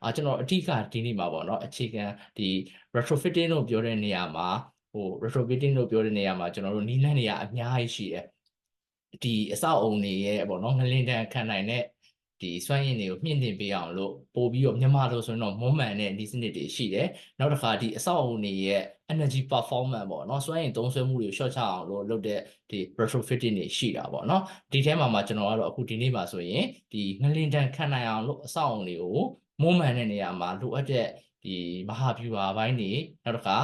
ကျွန်တော်အဓိကဒီနေ့မှာပေါ့နော်အခြေခံဒီ retrofitting လို့ပြောတဲ့နေရာမှာretrofitting လို့ပြောတဲ့နေရာမှာကျွန်တော်တို့နည်းလမ်းတွေကအများကြီးရှိတယ်ဒီအဆောက်အုံတွေရဲ့ပေါ့နော်ငလင်တန်းခံနိုင်တဲ့ဒီစွမ်းရည်တွေကိုမြင့်တင်ပေးအောင်လို့ပို့ပြီးတော့မြန်မာလိုဆိုရင်တော့မွမ်းမံတဲ့ဒီစနစ်တွေရှိတယ်နောက်တစ်ခါဒီအဆောက်အုံတွေရဲ့ energy performance ပေါ့နော်စွမ်းရည်သုံးစွဲမှုတွေကို short ချအောင်လို့လုပ်တဲ့ဒီ retrofitting တွေရှိတာပေါ့နော်ဒီထဲမှာကျွန်တော်ကတော့အခုဒီနေ့မှာဆိုရင်ဒီငလင်တန်းခံနိုင်အောင်လို့အဆောက်အုံတွေကိုမွမ်းမံတဲ့နေရာမှာလိုအပ်တဲ့ဒီမဟာဗျူဟာပိုင်းတွေနောက်တစ်ခါ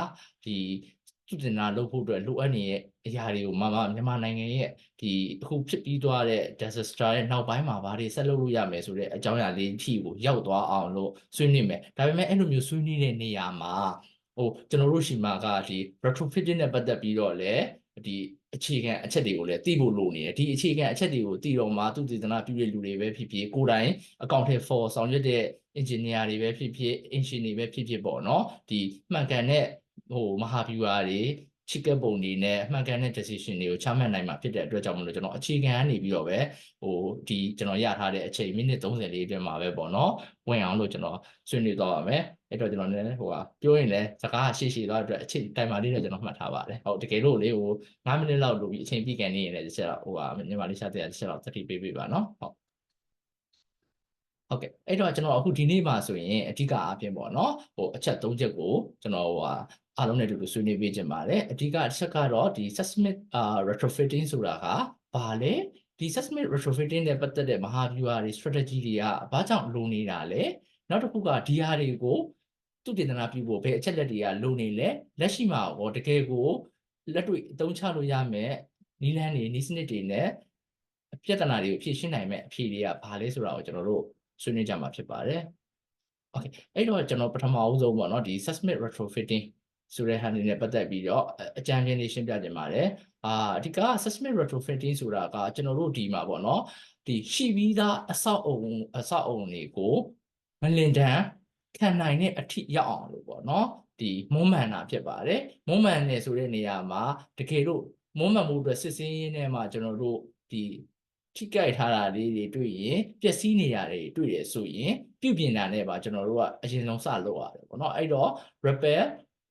ဒီသူတင်တာလုပ်ဖို့အတွက်လိုအပ်နေတဲ့အရာတွေကိုမြန်မာနိုင်ငံရဲ့ဒီအခုဖြစ်ပြီးသွားတဲ့ disaster ရဲ့နောက်ပိုင်းမှာဘာတွေဆက်လုပ်လို့ရမယ်ဆိုတဲ့အကြောင်းအရာလေးအထိကိုရောက်သွားအောင်လို့ဆွေးနွေးမယ်ဒါပေမဲ့အဲ့လိုမျိုးဆွေးနွေးတဲ့နေရာမှာကျွန်တော်တို့ရှိမှာကဒီ retrofitting နဲ့ပတ်သက်ပြီးတော့လည်းဒီအခြေခံအချက်တွေကိုလည်းသိဖို့လိုနေတယ်ဒီအခြေခံအချက်တွေကိုသိတော့မှသူတည်တနာပြုတဲ့လူတွေပဲဖြစ်ဖြစ်ကိုယ်တိုင်အကောင့်ထဲ for ဆောင်ရွက်တဲ့ engineer တွေပဲဖြစ်ဖြစ် engineer တွေပဲဖြစ်ဖြစ်ပေါ့နော်ဒီမှန်ကန်တဲ့မဟာဗျူဟာတွေချစ်ကပ်ပုံတွေနဲ့မှန်ကန်တဲ့ decision တွေကိုချမှတ်နိုင်မှာဖြစ်တဲ့အတွက်ကြောင့်မလို့ကျွန်တော်အခြေခံကနေပြီးတော့ပဲဒီကျွန်တော်ရထားတဲ့အချိန်မိနစ်30လေးအတွင်းမှာပဲပေါ့နော်ဝင်အောင်လို့ကျွန်တော်ဆွေးနွေးသွားပါမယ်အဲ့တော့ကျွန်တော်လည်းပြောရင်လည်းစကားရှေ့ရှည်သွားအတွက်အချိန်တိုင်မာလေးနဲ့ကျွန်တော်မှတ်ထားပါတယ်ဟုတ်တကယ်လို့လေ9မိနစ်လောက်လို့ပြီးအချိန်ပြည့်ကန်နေရင်လည်းတစ်ချက်တော့မြန်မာလေးရှာတဲ့တစ်ချက်တော့သတိပေးပါနော်ဟုတ်ကဲ့အဲ့တော့ကျွန်တော်အခုဒီနေ့မှာဆိုရင်အဓိကအပြင်ပေါ့နော်အချက်3ချက်ကိုကျွန်တော်အားလုံးနဲ့တူတူဆွေးနွေးပေးခြင်းပါတယ်အဓိကအချက်ကတော့ဒီ seismic retrofitting ဆိုတာကဘာလဲဒီ seismic retrofitting နဲ့ပတ်သက်တဲ့မဟာဗျူဟာတွေ strategy တွေကဘာကြောင့်လိုနေတာလဲနောက်တစ်ခုကဒီဟာတွေကိုသူတည်တနာပြုဖို့ဘယ်အချက်လက်တွေကလိုနေလဲလက်ရှိမှာရောတကယ်ကိုလက်တွေ့အသုံးချလို့ရမယ်နည်းလမ်းတွေနည်းစနစ်တွေနဲ့ပြဿနာတွေကိုဖြေရှင်းနိုင်မဲ့အဖြေတွေကဘာလဲဆိုတာကိုကျွန်တော်တို့ဆွေးနွေးကြမှာဖြစ်ပါတယ်။ Okay အဲ့တော့ကျွန်တော်ပထမအဦးဆုံးပေါ့နော်ဒီ seismic retrofitting ဆိုတဲ့ဟာနဲ့ပတ်သက်ပြီးတော့အကြံဉာဏ်လေးရှင်းပြတင်ပါတယ်။အဓိက seismic retrofitting ဆိုတာကကျွန်တော်တို့ဒီမှာပေါ့နော်ဒီရှိပြီးသားအဆောက်အုံတွေကိုမလင်တန်းခံနိုင်တဲ့အထိရောက်အောင်လို့ပေါ့နော်ဒီမွမ်းမံတာဖြစ်ပါတယ်။မွမ်းမံနေဆိုတဲ့နေရာမှာတကယ်လို့မွမ်းမံမှုအတွက်စစ်စင်းရင်းထဲမှာကျွန်တော်တို့ဒီထိကြိုက်ထားတာလေးတွေတွေ့ရင်ပျက်စီးနေရတယ်တွေ့ရဆိုရင်ပြုပြင်တာနဲ့ပါကျွန်တော်တို့ကအရင်ဆုံးစလုပ်ရတယ်ပေါ့နော်အဲ့တော့ repair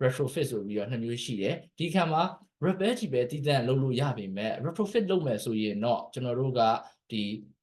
retrofit ဆိုပြီးတော့နှစ်မျိုးရှိတယ်ဒီခါမှာ repair ကြီးပဲတည်တံ့လုပ်လို့ရပေမဲ့ retrofit လုပ်မယ်ဆိုရင်တော့ကျွန်တော်တို့ကဒ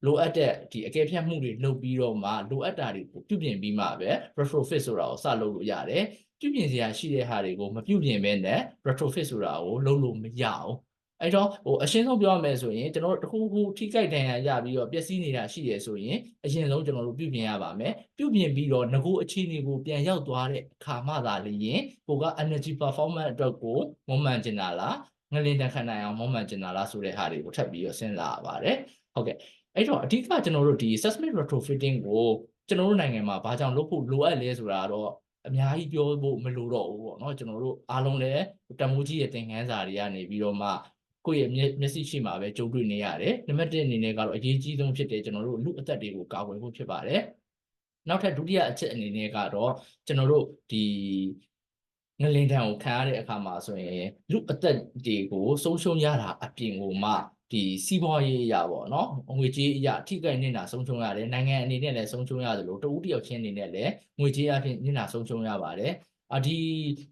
ီလိုအပ်တဲ့ဒီအကဲဖြတ်မှုတွေလုပ်ပြီးတော့မှလိုအပ်တာတွေကိုပြုပြင်ပြီးမှပဲ retrofit ဆိုတာကိုစလုပ်လို့ရတယ်ပြုပြင်စရာရှိတဲ့ဟာတွေကိုမပြုပြင်ဘဲနဲ့ retrofit ဆိုတာကိုလုပ်လို့မရအောင်အဲ့တော့အရှင်းဆုံးပြောရမယ်ဆိုရင်ကျွန်တော်တို့တခုခုထိကြိုက်တန်ရရပြီးတော့ပျက်စီးနေတာရှိရဆိုရင်အရင်ဆုံးကျွန်တော်တို့ပြုပြင်ရပါမယ်ပြုပြင်ပြီးတော့ငကိုအခြေအနေကိုပြန်ရောက်သွားတဲ့အခါမှသာလျှင်ကိုက energy performance အတွက်ကိုမွမ်းမံကျင်တာလားငလင်တန်ခံနိုင်အောင်မွမ်းမံကျင်တာလားဆိုတဲ့ဟာတွေကိုထပ်ပြီးတော့စဉ်းစားရပါတယ်ဟုတ်ကဲ့အဲ့တော့အဓိကကျွန်တော်တို့ဒီ seismic retrofitting ကိုကျွန်တော်တို့နိုင်ငံမှာဘာကြောင့်လုပ်ဖို့လိုအပ်လဲဆိုတာတော့အများကြီးပြောဖို့မလိုတော့ဘူးပေါ့နော်ကျွန်တော်တို့အားလုံးလည်းတမိုးကြီးရဲ့သင်ခန်းစာတွေကနေပြီးတော့မှကိုယ့်ရဲ့မျက်စိရှိမှာပဲကြုံတွေ့နေရတယ်နံပါတ်1အနေနဲ့ကတော့အရေးကြီးဆုံးဖြစ်တယ်ကျွန်တော်တို့လူအသက်တွေကိုကာကွယ်ဖို့ဖြစ်ပါတယ်နောက်ထပ်ဒုတိယအချက်အနေနဲ့ကတော့ကျွန်တော်တို့ဒီငလင်တန်းကိုခံရတဲ့အခါမှာဆိုရင်လူအသက်တွေကိုဆုံးရှုံးရတာအပြင်ကိုမှဒီစီးပွားရေးအရာပေါ့နော်ငွေကြေးအရာထိခိုက်နေတာဆုံးရှုံးရတယ်နိုင်ငံအနေနဲ့လည်းဆုံးရှုံးရတယ်လို့တဦးတယောက်ချင်းအနေနဲ့လည်းငွေကြေးအပြင်နေတာဆုံးရှုံးရပါတယ်ဒ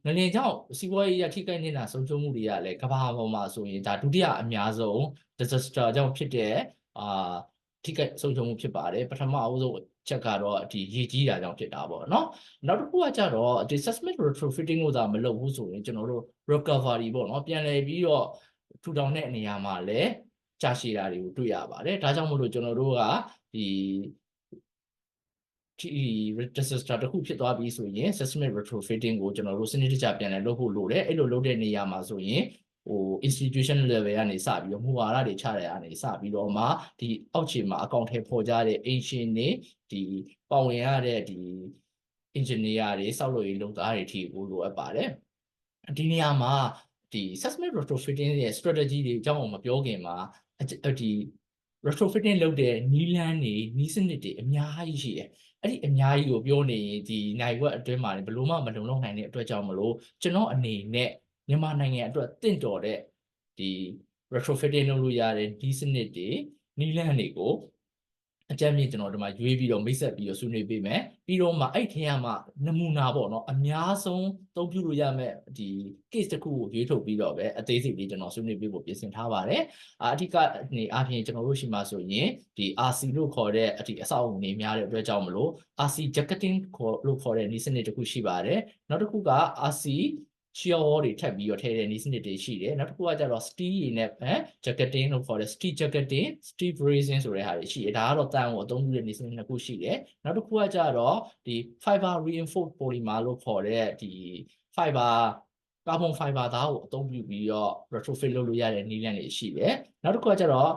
ီငလင်ကြောင့်စီးပွားရေးအရာထိခိုက်နေတာဆုံးရှုံးမှုတွေကလည်းကမ္ဘာပေါ်မှာဆိုရင်ဒါဒုတိယအများဆုံး disaster ကြောင့်ဖြစ်တဲ့ထိခိုက်ဆုံးရှုံးမှုဖြစ်ပါတယ်ပထမအဆုံးချက်ကတော့ဒီရေကြီးတာကြောင့်ဖြစ်တာပေါ့နော်နောက်တစ်ခုကကြတော့ဒီ seismic retrofitting ကိုသာမလုပ်ဘူးဆိုရင်ကျွန်တော်တို့ recovery ပေါ့နော်ပြန်လည်ပြီးတော့ထူထောင်တဲ့နေရာမှာလည်းကြာရှည်တာတွေကိုတွေ့ရပါတယ်ဒါကြောင့်မို့လို့ကျွန်တော်တို့ကဒီdisaster တခုဖြစ်သွားပြီဆိုရင် seismic retrofitting ကိုကျွန်တော်တို့စနစ်တကျပြန်လည်လုပ်ဖို့လိုတယ်အဲ့လိုလုပ်တဲ့နေရာမှာဆိုရင်institution level ကနေစပြီးတော့မူဝါဒတွေချတဲ့အနေစပြီးတော့မှဒီအောက်ခြေမှာအကောင့်ထဲပေါ်ကြတဲ့ ancient တွေဒီပါဝင်ရတဲ့ဒီ engineer တွေစောက်လုပ်ရေးလုပ်သားတွေထိကိုလိုအပ်ပါတယ်ဒီနေရာမှာဒီ seismic retrofitting ရဲ့ strategy တွေအကြောင်းကိုမပြောခင်မှာဒီ retrofitting လုပ်တဲ့နည်းလမ်းတွေနည်းစနစ်တွေအများကြီးရှိတယ်အဲ့ဒီအများကြီးကိုပြောနေရင်ဒီနိုင်ဝက်အတွင်းမှာဘယ်လိုမှမလုံလောက်နိုင်တဲ့အတွက်ကြောင့်မလို့ကျွန်တော်အနေနဲ့မြန်မာနိုင်ငံအတွက်တင့်တော်တဲ့ဒီ retrofitting လုပ်လို့ရတဲ့ဒီစနစ်တွေနည်းလမ်းတွေကိုအကြမ်းမြင့်ကျွန်တော်ဒီမှာရွေးပြီးတော့မိတ်ဆက်ပြီးတော့ဆွေးနွေးပေးမယ်ပြီး ပြီးတော့မှအဲ့ထဲမှာနမူနာပေါ့နော်အများဆုံးသုံးပြုလို့ရမယ့်ဒီ case တစ်ခုကိုရွေးထုတ်ပြီးတော့ပဲအသေးစိတ်လေးကျွန်တော်ဆွေးနွေးပေးဖို့ပြင်ဆင်ထားပါတယ်အဓိကနေအပြင်ကျွန်တော်တို့ရှိမှဆိုရင်ဒီ RC လို့ခေါ်တဲ့အအဆောက်အုံနေများတဲ့အတွက်ကြောင့်မလို့ RC jacketing လို့ခေါ်တဲ့နည်းစနစ်တစ်ခုရှိပါတယ်နောက်တစ်ခုက RC shear wall တွေထပ်ပြီးတော့ထည့်တဲ့နည်းစနစ်တွေရှိတယ်နောက်တစ်ခုကကျတော့ steel ရည်နဲ့jacketing လို့ခေါ်တဲ့ steel jacketing steel bracing ဆိုတဲ့ဟာတွေရှိတယ်ဒါကတော့တန်ကိုအသုံးပြုတဲ့နည်းစနစ်နှစ်ခုရှိတယ်နောက်တစ်ခုကကျတော့ဒီ fiber reinforced polymer လို့ခေါ်တဲ့ဒီ fiber carbon fiber သားကိုအသုံးပြုပြီးတော့ retrofit လုပ်လို့ရတဲ့နည်းလမ်းတွေရှိတယ်နောက်တစ်ခုကကျတော့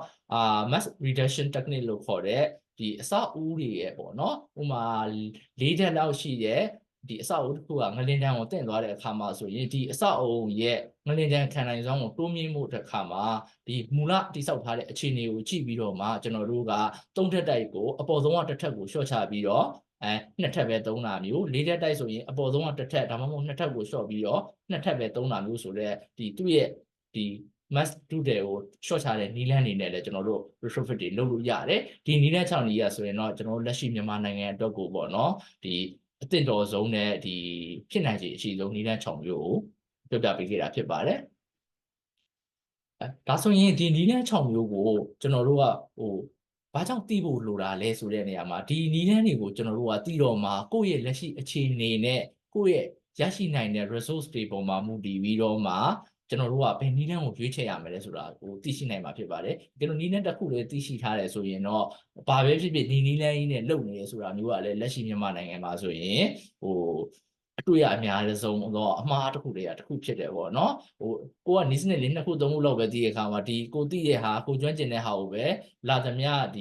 mass reduction technique လို့ခေါ်တဲ့ဒီအစအဦးတွေရဲ့ပေါ့နော်ဥမာ၄ဓာတ်လောက်ရှိတဲ့ဒီအဆောက်အဦတစ်ခုကငလင်တန်းကိုတင့်သွားတဲ့အခါမှာဆိုရင်ဒီအဆောက်အဦရဲ့ငလင်တန်းခံနိုင်စွမ်းကိုတိုးမြင့်မှုတစ်ခါမှာဒီမူလတိစောက်ထားတဲ့အခြေအနေကိုကြည့်ပြီးတော့မှကျွန်တော်တို့က၃ထပ်တိုက်ကိုအပေါ်ဆုံးကတစ်ထပ်ကိုလျှော့ချပြီးတော့နှစ်ထပ်ပဲသုံးတာမျိုး၄ထပ်တိုက်ဆိုရင်အပေါ်ဆုံးကတစ်ထပ်ဒါမှမဟုတ်နှစ်ထပ်ကိုလျှော့ပြီးတော့နှစ်ထပ်ပဲသုံးတာမျိုးဆိုတော့ဒီသူ့ရဲ့ဒီ mass တူတယ်ကို short ချတဲ့နီးလန်းနေနဲ့လည်းကျွန်တော်တို့ retrofit တွေလုပ်လို့ရတယ်ဒီနီးလန်း6နီးရဆိုရင်တော့ကျွန်တော်တို့လက်ရှိမြန်မာနိုင်ငံအတွက်ကိုပေါ့နော်ဒီအသင့်တော်ဆုံးနဲ့ဒီဖြစ်နိုင်ခြေအရှိဆုံးနီးလန်း6မျိုးကိုပြပြပေးခဲ့တာဖြစ်ပါတယ်ဒါဆိုရင်ဒီနီးလန်း6မျိုးကိုကျွန်တော်တို့ကဘာကြောင့်သိဖို့လိုတာလဲဆိုတဲ့နေရာမှာဒီနီးလန်းတွေကိုကျွန်တော်တို့ကသိတော့မှာကိုယ့်ရဲ့လက်ရှိအခြေအနေနဲ့ကိုယ့်ရဲ့ရရှိနိုင်တဲ့ resource တွေပေါ်မှာမူတည်ပြီးတော့မှကျွန်တော်တို့ကဘယ်နည်းလမ်းကိုရွေးချယ်ရမလဲဆိုတာကိုသိရှိနိုင်မှာဖြစ်ပါတယ်။ကျွန်တော်နည်းလမ်းတစ်ခုလေးသိရှိထားတယ်ဆိုရင်တော့ဘာပဲဖြစ်ဖြစ်ဒီနည်းလမ်းကြီးနဲ့လုပ်နေရဆိုတာမျိုးကလည်းလက်ရှိမြန်မာနိုင်ငံမှာဆိုရင်အတွေ့အများဆုံးတော့အမှားတစ်ခုတည်းတစ်ခုဖြစ်တယ်ပေါ့နော်ကိုကနည်းစနစ်လေးနှစ်ခုသုံးခုလောက်ပဲသိတဲ့အခါမှာဒီကိုသိတဲ့ဟာကိုကျွမ်းကျင်တဲ့ဟာကိုပဲလာသမျှဒ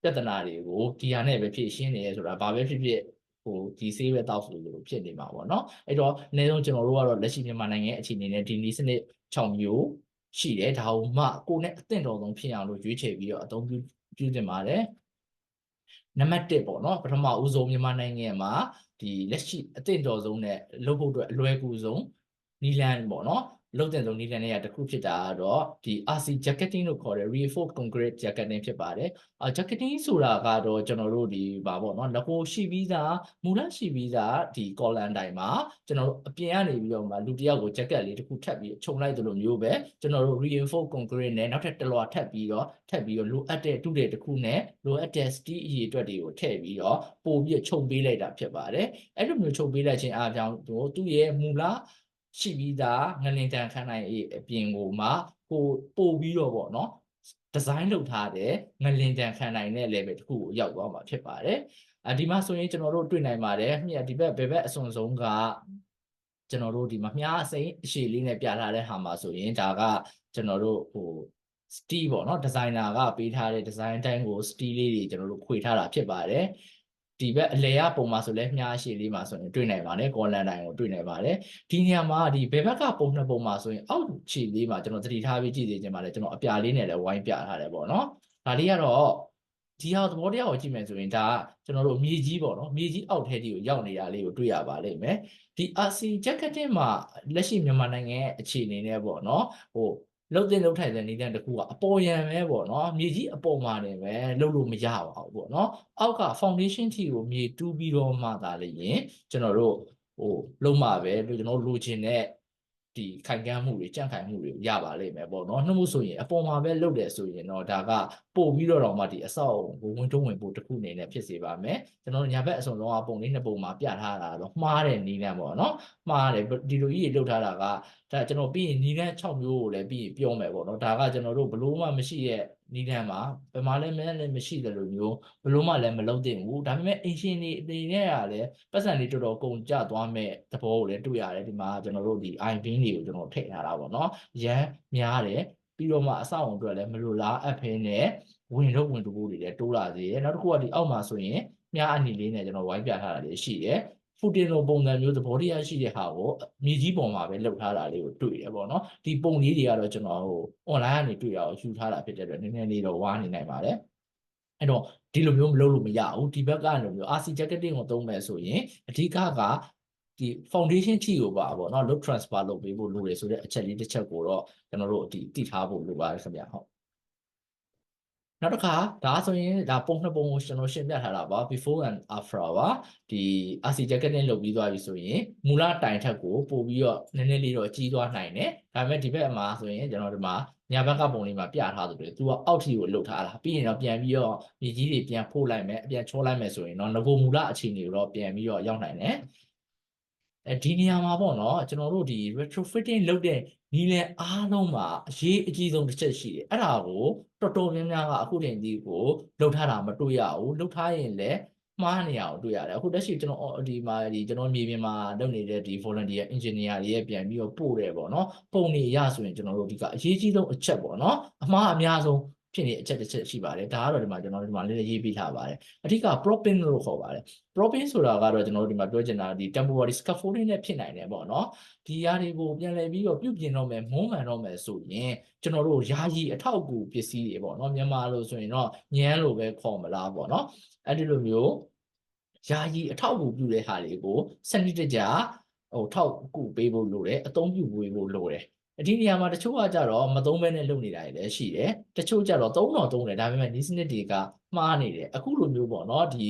ီပြဿနာတွေကိုဒီဟာနဲ့ပဲဖြေရှင်းနေရဆိုတာဘာပဲဖြစ်ဖြစ်ဒီဆေးပဲတောက်ဆိုလို့ဖြစ်နေမှာပေါ့နော်အဲ့တော့အနည်းဆုံးကျွန်တော်တို့ကတော့လက်ရှိမြန်မာနိုင်ငံရဲ့အခြေအနေနဲ့ဒီနည်းစနစ်6မျိုးရှိတယ်ဒါကိုမှကိုနဲ့အသင့်တော်ဆုံးဖြစ်အောင်လို့ရွေးချယ်ပြီးတော့အသုံးပြုတင်ပါတယ်နံပါတ်1ပေါ့နော်ပထမဦးဆုံးမြန်မာနိုင်ငံမှာဒီလက်ရှိအသင့်တော်ဆုံးနဲ့လုပ်ဖို့အတွက်အလွယ်ကူဆုံးနီလန်ပေါ့နော်လုပ်တဲ့ဆုံးနီလန်တွေကတစ်ခုဖြစ်တာကတော့ဒီ RC jacketing လို့ခေါ်တဲ့ reinforced concrete jacketing ဖြစ်ပါတယ်jacketing ဆိုတာကတော့ကျွန်တော်တို့ဒီပါပေါ့နော်ငကိုရှိပြီးသားမူလရှိပြီးသားဒီ column တိုင်းမှာကျွန်တော်တို့အပြင်ကနေပြီးတော့မှလူတစ်ယောက်ကို jacket လေးတစ်ခုထပ်ပြီးခြုံလိုက်သလိုမျိုးပဲကျွန်တော်တို့ reinforced concrete နဲ့နောက်ထပ်တစ်လွှာထပ်ပြီးတော့လိုအပ်တဲ့တူတဲ့တစ်ခုနဲ့လိုအပ်တဲ့ steel အရေအတွက်တွေကိုထည့်ပြီးတော့ပို့ပြီးခြုံပေးလိုက်တာဖြစ်ပါတယ်အဲ့လိုမျိုးခြုံပေးလိုက်ခြင်းအားကြောင့်သူ့ရဲ့မူလရှိပြီးသားငလင်တန်ခန်းနိုင်အပြင်ကိုမှပို့ပြီးတော့ပေါ့နော်ဒီဇိုင်းလုပ်ထားတဲ့ငလင်တန်ခန်းနိုင်တဲ့ level တစ်ခုကိုရောက်သွားမှာဖြစ်ပါတယ်ဒီမှာဆိုရင်ကျွန်တော်တို့တွေ့နိုင်ပါတယ်ဒီဘက်ဘယ်ဘက်အစွန်ဆုံးကကျွန်တော်တို့ဒီမှာမြားအစိမ်းအရှည်လေးနဲ့ပြထားတဲ့ဟာမှာဆိုရင်ဒါကကျွန်တော်တို့steel ပေါ့နော်ဒီဇိုင်နာကပေးထားတဲ့ဒီဇိုင်းတိုင်းကို steel လေးတွေကျွန်တော်တို့ခွေထားတာဖြစ်ပါတယ်ဒီဘက်အလဲရပုံမှာဆိုလဲမြားရှည်လေးမှာဆိုရင်တွေ့နိုင်ပါတယ်ကောလန်တိုင်းကိုတွေ့နိုင်ပါတယ်ဒီနေရာမှာဒီဘယ်ဘက်ကပုံနှစ်ပုံမှာဆိုရင်အောက်ခြေလေးမှာကျွန်တော်သတိထားပြီးကြည့်နေခြင်းပါတယ်ကျွန်တော်အပြာလေးနဲ့လည်းဝိုင်းပြထားတယ်ပေါ့နော်ဒါလေးကတော့ဒီဟာသဘောတရားကိုကြည့်မယ်ဆိုရင်ဒါကကျွန်တော်တို့မြေကြီးပေါ့နော်မြေကြီးအောက်ထဲကြီးကိုရောက်နေတာလေးကိုတွေ့ရပါလိမ့်မယ်ဒီ RC jacketing မှာလက်ရှိမြန်မာနိုင်ငံရဲ့အခြေအနေနဲ့ပေါ့နော်လှုပ်တဲ့လှုပ်ထိုင်တဲ့နေတဲ့တခုကအပေါ်ယံပဲပေါ့နော်မြေကြီးအပေါ်မှာနေပဲလှုပ်လို့မရပါဘူးပေါ့နော်အောက်က foundation ထိကိုမြေတူးပြီးတော့မှသာလေရင်ကျွန်တော်တို့လုံးမှာပဲကျွန်တော်လိုချင်တဲ့ဒီခိုင်ခန့်မှုတွေကြန့်ခိုင်မှုတွေရပါလိမ့်မယ်ပေါ့နော်နှမှုဆိုရင်အပေါ်မှာပဲလှုပ်တယ်ဆိုရင်တော့ဒါကပို့ပြီးတော့မှဒီအဆောက်ဝင်တွန်းဝင်ပို့တစ်ခုအနေနဲ့ဖြစ်စေပါမယ်ကျွန်တော်ညာဘက်အစုံလုံးအပုံလေးနှစ်ပုံမှာပြထားတာတော့မှားတဲ့နီးလန်းပေါ့နော်မှားတယ်ဒီလိုကြီးလှုပ်ထားတာကဒါကျွန်တော်ပြီးရင်နီးလန်း6မျိုးကိုလည်းပြီးပြောမယ်ပေါ့နော်ဒါကကျွန်တော်တို့ဘလို့မှမရှိတဲ့နီးလန်းမှာဘယ်မှာလဲမဲလည်းမရှိတယ်လို့မျိုးဘလို့မှလည်းမလုပ်သင့်ဘူးဒါပေမဲ့အင်ရှင်တွေအနေနဲ့ကလည်းပတ်စံလေးတော်တော်ကုန်ကျသွားမဲ့သဘောကိုလည်းတွေ့ရတယ်ဒီမှာကျွန်တော်တို့ဒီ IBIN တွေကိုကျွန်တော်ထည့်ထားတာပေါ့နော်ရမ်းများတယ်ပြီးတော့မှအဆောက်အုံအတွက်လည်းမလိုလားအပ်ဖင်းနဲ့ဝင်တူဖို့တွေလည်းတိုးလာစေတယ်နောက်တစ်ခုကဒီအောက်မှာဆိုရင်မြားအနီလေးနဲ့ကျွန်တော်ဝိုင်းပြထားတာလေးရှိတယ်ဖူတင်လိုပုံစံမျိုးသဘောတရားရှိတဲ့ဟာကိုမြေကြီးပေါ်မှာပဲလှုပ်ထားတာလေးကိုတွေ့ရပေါ့နော်ဒီပုံလေးတွေကတော့ကျွန်တော်online ကနေတွေ့ရအောင်ယူထားတာဖြစ်တဲ့အတွက်နည်းနည်းလေးတော့ဝါးနေနိုင်ပါတယ်အဲ့တော့ဒီလိုမျိုးမလုပ်လို့မရဘူးဒီဘက်ကလိုမျိုး RC jacketing ကိုသုံးမယ်ဆိုရင်အဓိကဒီ foundation ထိကိုပါပေါ့နော် load transfer လုပ်ပေးဖို့လိုတယ်ဆိုတဲ့အချက်လေးတစ်ချက်ကိုတော့ကျွန်တော်တို့ဒီသိထားဖို့လိုပါတယ်ခင်ဗျာဟုတ် နောက်တစ်ခါဒါဆိုရင်ဒါပုံနှစ်ပုံကိုကျွန်တော်ရှင်းပြထားတာပါ before and after ပါဒီ RC jacket နဲ့လုပ်ပြီးသွားပြီဆိုရင်မူလတိုင်ထက်ကိုပို့ပြီးတော့နည်းနည်းလေးတော့ကြီးသွားနိုင်တယ်ဒါပေမဲ့ဒီဘက်မှာဆိုရင်ကျွန်တော်ဒီမှာညာဘက်ကပုံလေးမှာပြထားသလိုသူကအောက်ထီကိုလှုပ်ထားတာပြီးရင်တော့ပြန်ပြီးတော့မြေကြီးတွေပြန်ဖို့လိုက်မယ်အပြန်ချောလိုက်မယ်ဆိုရင်တော့ငကိုမူလအခြေအနေကိုတော့ပြန်ပြီးတော့ရောက်နိုင်တယ်ဒီနေရာမှာပေါ့နော်ကျွန်တော်တို့ဒီ retrofitting လုပ်တဲ့နီလန်အားလုံးမှာအရေးအကြီးဆုံးတစ်ချက်ရှိတယ်အဲ့ဒါကိုတော်တော်များများကအခုတင်ဒီကိုလုပ်ထားတာမတွေ့ရဘူးလုပ်ထားရင်လည်းမှားနေအောင်တွေ့ရတယ်အခုတက်ရှိကျွန်တော်ဒီမှာဒီကျွန်တော်မြေပြင်မှာလုပ်နေတဲ့ဒီ volunteer engineer တွေရဲ့ပြန်ပြီးတော့ပို့တယ်ပေါ့နော်ပုံနေရဆိုရင်ကျွန်တော်တို့ဒီကအရေးကြီးဆုံးအချက်ပေါ့နော်အမှားအများဆုံးဖြစ်နေအချက်တစ်ချက်ရှိပါတယ်ဒါကတော့ဒီမှာကျွန်တော်ဒီမှာလေးရေးပေးထားပါတယ်အဓိက propping လို့ခေါ်ပါတယ် propping ဆိုတာကတော့ကျွန်တော်တို့ဒီမှာပြောချင်တာဒီ temporary scaffolding နဲ့ဖြစ်နိုင်တယ်ပေါ့နော်ဒီຢာတွေကိုပြန်လည်ပြီးတော့ပြုပြင်တော့မယ်မုံမှန်တော့မယ်ဆိုရင်ကျွန်တော်တို့ယာယီအထောက်အကူပစ္စည်းတွေပေါ့နော်မြန်မာလို့ဆိုရင်တော့ညမ်းလို့ပဲခေါ်မလားပေါ့နော်အဲ့ဒီလိုမျိုးယာယီအထောက်အကူပြုတဲ့ဟာတွေကိုစနစ်တကျထောက်ကူပေးဖို့လိုတယ်အသုံးပြုပေးဖို့လိုတယ်ဒီနေရာမှာတချို့ကကြတော့မသုံးဘဲနဲ့လုပ်နေတာတွေလည်းရှိတယ်တချို့ကြတော့သုံးတယ်ဒါပေမဲ့ဒီစနစ်တွေကမှားနေတယ်အခုလိုမျိုးပေါ့နော်ဒီ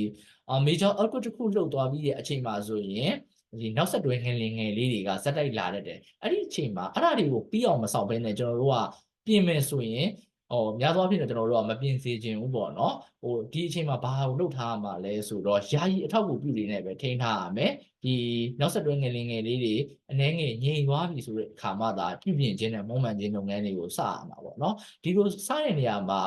major output တစ်ခုလှုပ်သွားပြီးတဲ့အချိန်မှာဆိုရင်ဒီနောက်ဆက်တွဲငယ်လေးတွေကဇက်တိုက်လာတတ်တယ်အဲ့ဒီအချိန်မှာအဲ့ဒါတွေကိုပြီးအောင်မဆောင်ဘဲနဲ့ကျွန်တော်တို့ကပြင်မယ်ဆိုရင်များသောအားဖြင့်ကျွန်တော်တို့ကမပြင်စေချင်ဘူးပေါ့နော်ဒီအချိန်မှာဘာကိုလုပ်ထားမှာလဲဆိုတော့ယာယီအထောက်အကူပြုနေနဲ့ပဲထိန်းထားရမယ်ဒီနောက်ဆက်တွဲငယ်လေးတွေအနှဲငယ်ငြိမ်သွားပြီဆိုတဲ့အခါမှသာပြုပြင်ခြင်းနဲ့မုံမှန်ခြင်းလုပ်ငန်းတွေကိုစရမှာပေါ့နော်ဒီလိုစတဲ့နေရာမှာ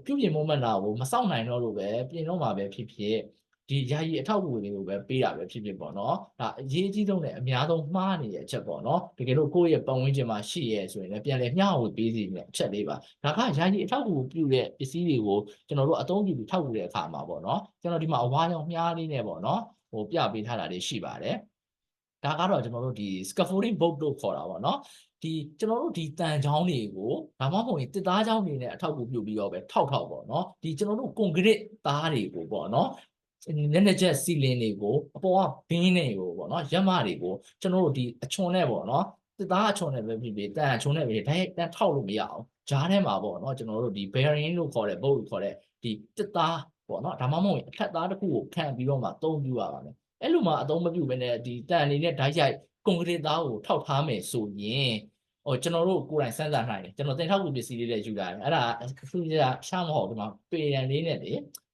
ပြုပြင်မုံမှန်တာကိုမစောင့်နိုင်တော့လို့ပဲပြင်တော့မှာပဲဖြစ်ဖြစ်ဒီယာယီအထောက်အကူတွေကိုပဲပေးတာပဲဖြစ်ဖြစ်ပေါ့နော်ဒါအရေးကြီးဆုံးနဲ့အများဆုံးမှားနေတဲ့အချက်ပေါ့နော်တကယ်လို့ကိုယ့်ရဲ့ပတ်ဝန်းကျင်မှာရှိရဲဆိုရင်လည်းပြန်လည်မျှဝေပေးစီတဲ့အချက်လေးပါဒါကယာယီအထောက်အကူပြုတဲ့ပစ္စည်းတွေကိုကျွန်တော်တို့အသုံးပြုပြီးထောက်ကူတဲ့အခါမှာပေါ့နော်ကျွန်တော်ဒီမှာအဝါရောင်မြားလေးနဲ့ပေါ့နော်ပြပေးထားတာတွေရှိပါတယ်ဒါကတော့ကျွန်တော်တို့ဒီ scaffolding board လို့ခေါ်တာပေါ့နော်ဒီကျွန်တော်တို့ဒီတန်ချောင်းတွေကိုဒါမှမဟုတ်ရင်တစ်သားချောင်းတွေနဲ့အထောက်အကူပြုပြီးတော့ပဲထောက်ပေါ့နော်ဒီကျွန်တော်တို့ကွန်ကရစ်သားတွေကိုပေါ့နော်မျက်နှာချက်စီလင်းတွေကိုအပေါ်ကဘင်းတွေကိုပေါ့နော်ရက်မတွေကိုကျွန်တော်တို့ဒီအချွန်နဲ့ပေါ့နော်တစ်သားအချွန်နဲ့ပဲဖြစ်ဖြစ်တန်အချွန်နဲ့ပဲဓာတ်တန်ထောက်လို့မရအောင်ဂျားထဲမှာပေါ့နော်ကျွန်တော်တို့ဒီ bearing လို့ခေါ်တဲ့ bolt ခေါ်တဲ့ဒီတစ်သားပေါ့နော်ဒါမှမဟုတ်ရင်အထက်သားတစ်ခုကိုခံပြီးတော့မှသုံးပြရပါမယ်အဲ့လိုမှအသုံးမပြုဘဲနဲ့ဒီတန်အနေနဲ့ဓာတ်ရိုက်ကွန်ကရစ်သားကိုထောက်ထားမယ်ဆိုရင်ကျွန်တော်တို့ကိုယ်တိုင်စမ်းစာနိုင်တယ်ကျွန်တော်တင်ထောက်ကူပစ္စည်းလေးတွေယူလာတယ်အဲ့ဒါအခုကျရှားမဟုတ်ဒီမှာပေရန်လေးနဲ့လေ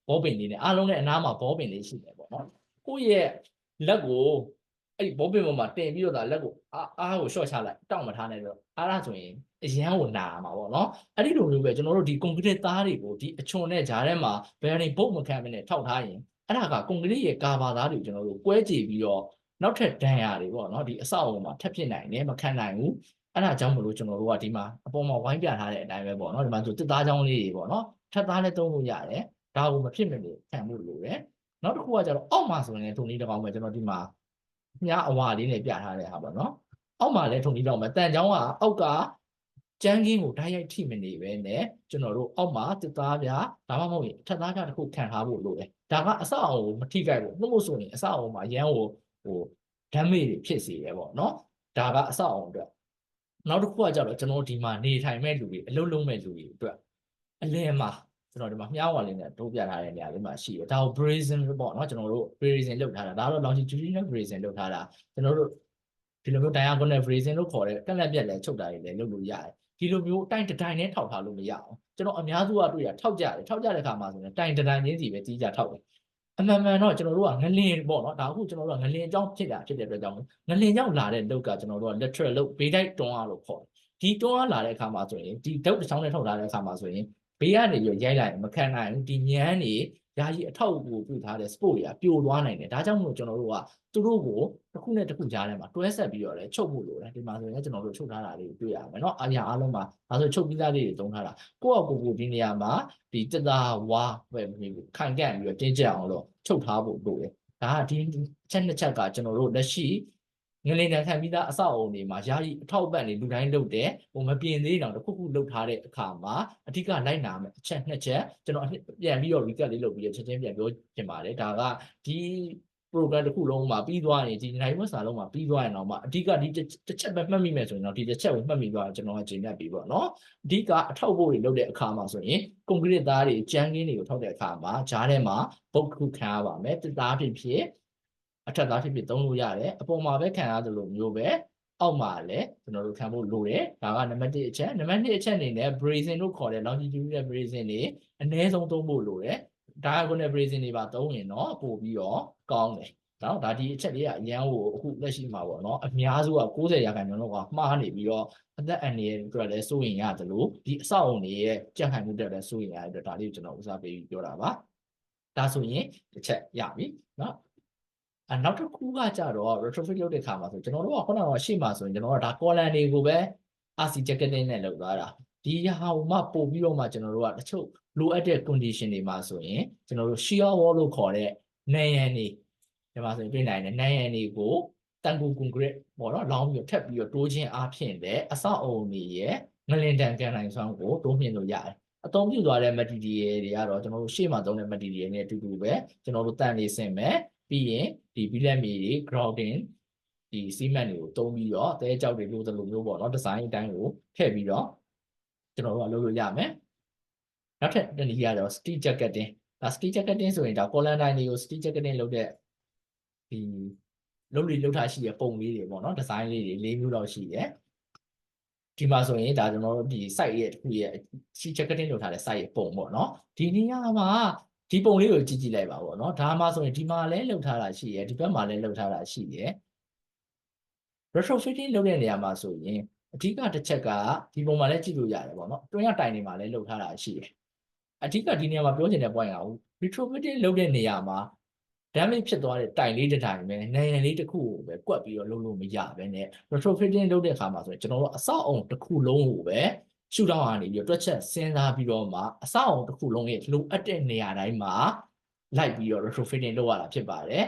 ဘောပင်လေးနဲ့အားလုံးနဲ့အနားမှာဘောပင်လေးရှိတယ်ပေါ့နော်ကိုယ့်ရဲ့လက်ကိုအဲ့ဒီဘောပင်ပေါ်မှာတင်ပြီးတော့ဒါလက်ကိုအားကိုရှော့ချလိုက်တောက်မထားနဲ့တော့အားရဆိုရင်အရန်ကိုနာမှာပေါ့နော်အဲ့ဒီလိုမျိုးပဲကျွန်တော်တို့ဒီကွန်ကရစ်သားတွေကိုဒီအချွန်နဲ့ဂျားထဲမှာဘယ်နေဘုတ်မခံမနဲ့ထောက်ထားရင်အဲ့ဒါကကွန်ကရစ်ရဲ့ကာဘာသားတွေကိုကျွန်တော်တို့ကွဲကြည့်ပြီးတော့နောက်ထပ်ဒဏ်ရာတွေပေါ့နော်ဒီအဆောက်အအုံမှာထပ်ဖြစ်နိုင်တယ်မခံနိုင်ဘူးအဲ့ဒါကြောင့်မလို့ကျွန်တော်တို့ကဒီမှာအပေါ်မှာဝိုင်းပြထားတဲ့အတိုင်းပဲပေါ့နော်ဒီမှာဆိုတစ်သားချောင်းလေးတွေပေါ့နော်ထပ်သားလည်းသုံးလို့ရတယ်ဒါကိုမဖြစ်မနေခံဖို့လိုတယ်နောက်တစ်ခုကကျတော့အောက်မှာဆိုရင်ထုံနည်းတစ်ကောင်ပဲကျွန်တော်ဒီမှာမြားအဝါလေးနဲ့ပြထားတဲ့ဟာပေါ့နော်အောက်မှာလည်းထုံနည်းတော့မယ်တန်ချောင်းကအောက်ကကျန်းကင်းကိုဓာတ်ရိုက်ထိမနေပဲနဲ့ကျွန်တော်တို့အောက်မှာတစ်သားပြဒါမှမဟုတ်ရင်ထပ်သားပြတစ်ခုခံထားဖို့လိုတယ်ဒါကအဆောက်အအုံကိုမထိခိုက်ဘူးနှုတ်လို့ဆိုရင်အဆောက်အအုံမှာရန်ကိုdamage တွေဖြစ်စေတယ်ပေါ့နော်ဒါကအဆောက်အအုံအတွက်နောက်တစ်ခုကကြတော့ကျွန်တော်ဒီမှာနေထိုင်မဲ့လူတွေအလုပ်လုပ်မဲ့လူတွေအတွက်အလယ်မှာကျွန်တော်ဒီမှာမြားဝါလေးနဲ့တိုးပြထားတဲ့နေရာလေးမှာရှိတယ်ဒါကို brazing ပေါ့နော်ကျွန်တော်တို့ brazing လုပ်ထားတာဒါတော့ longitudinal brazing လုပ်ထားတာကျွန်တော်တို့ဒီလိုမျိုး diagonal brazing လို့ခေါ်တဲ့ကက်လက်ပြက်လဲချုပ်တာတွေလည်းလုပ်လို့ရတယ်ဒီလိုမျိုးတိုင်တိုင်နဲ့ထောက်ထားလို့မရအောင်ကျွန်တော်အများစုကတွေ့ရထောက်ကြတယ်ထောက်ကြတဲ့အခါမှာဆိုရင်တိုင်တိုင်ချင်းစီပဲကြီးကြထောက်တယ်အမှန်တော့ကျွန်တော်တို့ကငလင်ပေါ့နော်ဒါအခုကျွန်တော်တို့ကငလင်အကြောင်းဖြစ်တဲ့အတွက်ကြောင့်ငလင်ကြောင့်လာတဲ့လုတ်ကကျွန်တော်တို့က lateral လုတ်ဘေးတိုက်တွန်းအားလို့ခေါ်တယ်ဒီတွန်းအားလာတဲ့အခါမှာဆိုရင်ဒီဒုတ်တစ်ချောင်းနဲ့ထောက်ထားတဲ့အခါမှာဆိုရင်ဘေးကနေရိုက်လိုက်မခံနိုင်ဘူးဒီညမ်းနေယာယီအထောက်အကူပြုထားတဲ့ sport တွေကပျိုသွားနိုင်တယ်ဒါကြောင့်မို့ကျွန်တော်တို့ကသူတို့ကိုတစ်ခုနဲ့တစ်ခုကြားထဲမှာတွဲဆက်ပြီးတော့လည်းချုပ်ဖို့လိုတယ်ဒီမှာဆိုရင်ကျွန်တော်တို့ချုပ်ထားတာလေးတွေ့ရမယ်เนาะအားလုံးမှာဒါဆိုချုပ်ပြီးသားလေးတွေသုံးထားတာကိုယ့်အကူဒီနေရာမှာဒီတက်တာဝါပဲခံကန့်ပြီးတော့တင်းကျပ်အောင်လို့ချုပ်ထားဖို့လိုတယ်ဒါကဒီချက်နှစ်ချက်ကကျွန်တော်တို့လက်ရှိငလင်တန်ခံပြီးသားအဆောက်အအုံတွေမှာယာယီအထောက်ပံ့တွေလူတိုင်းလုပ်တယ်မပြင်သေးတော့တစ်ခုခုလုပ်ထားတဲ့အခါမှာအဓိကလိုက်နာမယ်အချက်နှစ်ချက်ကျွန်တော်ပြန်ပြီးတော့ recap လေးလုပ်ပြီးချက်ချင်းပြန်ပြောချင်ပါတယ်ဒါကဒီ program တစ်ခုလုံးမှာပြီးသွားရင်ဒီနိုင်ဝက်စာလုံးမှာပြီးသွားရင်တော့မှအဓိကဒီတစ်ချက်ပဲမှတ်မိမယ်ဆိုရင်တော့ဒီတစ်ချက်ကိုမှတ်မိသွားကျွန်တော်ကချိန်ပြပြီးပေါ့နော်အဓိကအထောက်ဖို့တွေလုပ်တဲ့အခါမှာဆိုရင် concrete သားတွေကြမ်းကင်းတွေကိုထောက်တဲ့အခါမှာဂျားထဲမှာဘုတ်တစ်ခုခံရပါမယ်တစ်သားဖြစ်အထက်သားဖြစ်သုံးလို့ရတယ်အပေါ်မှာပဲခံရတယ်လို့မျိုးပဲအောက်မှာလည်းကျွန်တော်တို့ခံဖို့လိုတယ်ဒါကနံပါတ်1အချက်နံပါတ်2အချက်အနေနဲ့ bracing လို့ခေါ်တဲ့ longitudinal bracing တွေအနည်းဆုံးသုံးဖို့လိုတယ် diagonal bracing တွေပါသုံးရင်တော့ပို့ပြီးတော့ကောင်းတယ်နော်ဒါဒီအချက်လေးကအရန်ကိုအခုလက်ရှိမှာပေါ့နော်အများစုက90%လောက်ကမှားနေပြီးတော့အသက်အန္တရာယ်အတွက်လည်းစိုးရင်ရတယ်လို့ဒီအဆောက်အုံတွေရဲ့ကြက်ခိုင်မှုတက်လည်းစိုးရင်ရတဲ့အတွက်ဒါလေးကိုကျွန်တော်ဦးစားပေးပြီးပြောတာပါဒါဆိုရင်တစ်ချက်ရပြီနော်နောက်တစ်ခုကကြတော့ retrofit လုပ်တဲ့ခါမှာဆိုကျွန်တော်တို့ကခုနကရှေ့မှာဆိုရင်ကျွန်တော်တို့ဒါ column တွေကိုပဲ RC jacketing နဲ့လုပ်သွားတာဒီဟာကိုမှပို့ပြီးတော့မှကျွန်တော်တို့ကတချို့လိုအပ်တဲ့ condition တွေမှာဆိုရင်ကျွန်တော်တို့ shear wall လို့ခေါ်တဲ့နံရံတွေဒီမှာဆိုရင်တွေ့နိုင်တယ်နံရံတွေကိုတန်ကူ concrete ပေါ့နော်လောင်းပြီးထပ်ပြီးတော့တိုးခြင်းအားဖြင့်လည်းအဆောက်အအုံတွေရဲ့ငလင်တန်ကန်နိုင်စွမ်းကိုတိုးမြှင့်လို့ရတယ်အသုံးပြုသွားတဲ့ material တွေကတော့ကျွန်တော်တို့ရှေ့မှာသုံးတဲ့ material တွေနဲ့အတူတူပဲကျွန်တော်တို့တန်လေးဆင်မယ်ပြီးရင်ဒီဘီလက်မီတွေ grouting ဒီ cement တွေကိုသုံးပြီးတော့တဲကြောက်တွေလို့မျိုးပေါ့နော် design အတိုင်းကိုထည့်ပြီးတော့ကျွန်တော်တို့ကလုပ်လို့ရမယ်နောက်ထပ်တစ်နည်းကတော့ steel jacketing ဒါ steel jacketing ဆိုရင်ဒါ column line တွေကို steel jacketing လုပ်တဲ့ဒီလုပ်ထားရှိတဲ့ပုံလေးတွေပေါ့နော် design လေးတွေ၄မျိုးလောက်ရှိတယ်ဒီမှာဆိုရင်ဒါကျွန်တော်တို့ဒီ site ရဲ့တစ်ခုရဲ့ steel jacketing လုပ်ထားတဲ့ site ရဲ့ပုံပေါ့နော်ဒီနေရာမှာဒီပုံလေးကိုကြည့်လိုက်ပါပေါ့နော်ဒါမှဆိုရင်ဒီမှာလည်းလှုပ်ထားတာရှိရယ်ဒီဘက်မှာလည်းလှုပ်ထားတာရှိရယ် retrofitting လုပ်တဲ့နေရာမှာဆိုရင်အဓိကတစ်ချက်ကဒီပုံမှာလည်းကြည့်လို့ရတယ်ပေါ့နော်တွင်းရတိုင်တွေမှာလည်းလှုပ်ထားတာရှိရယ်အဓိကဒီနေရာမှာပြောချင်တဲ့ point က retrofitting လုပ်တဲ့နေရာမှာ damage ဖြစ်သွားတဲ့တိုင်လေးတစ်တိုင်ပဲနေရံလေးတစ်ခုကိုပဲကွက်ပြီးတော့လုပ်လို့မရပဲနဲ့ retrofitting လုပ်တဲ့အခါမှာဆိုရင်ကျွန်တော်တို့အဆောက်အုံတစ်ခုလုံးကိုပဲရှုထောင့်ကနေပြီးတော့တွက်ချက်စဉ်းစားပြီးတော့မှအဆောက်အုံတစ်ခုလုံးရဲ့လိုအပ်တဲ့နေရာတိုင်းမှာလိုက်ပြီးတော့ retrofitting လုပ်ရတာဖြစ်ပါတယ်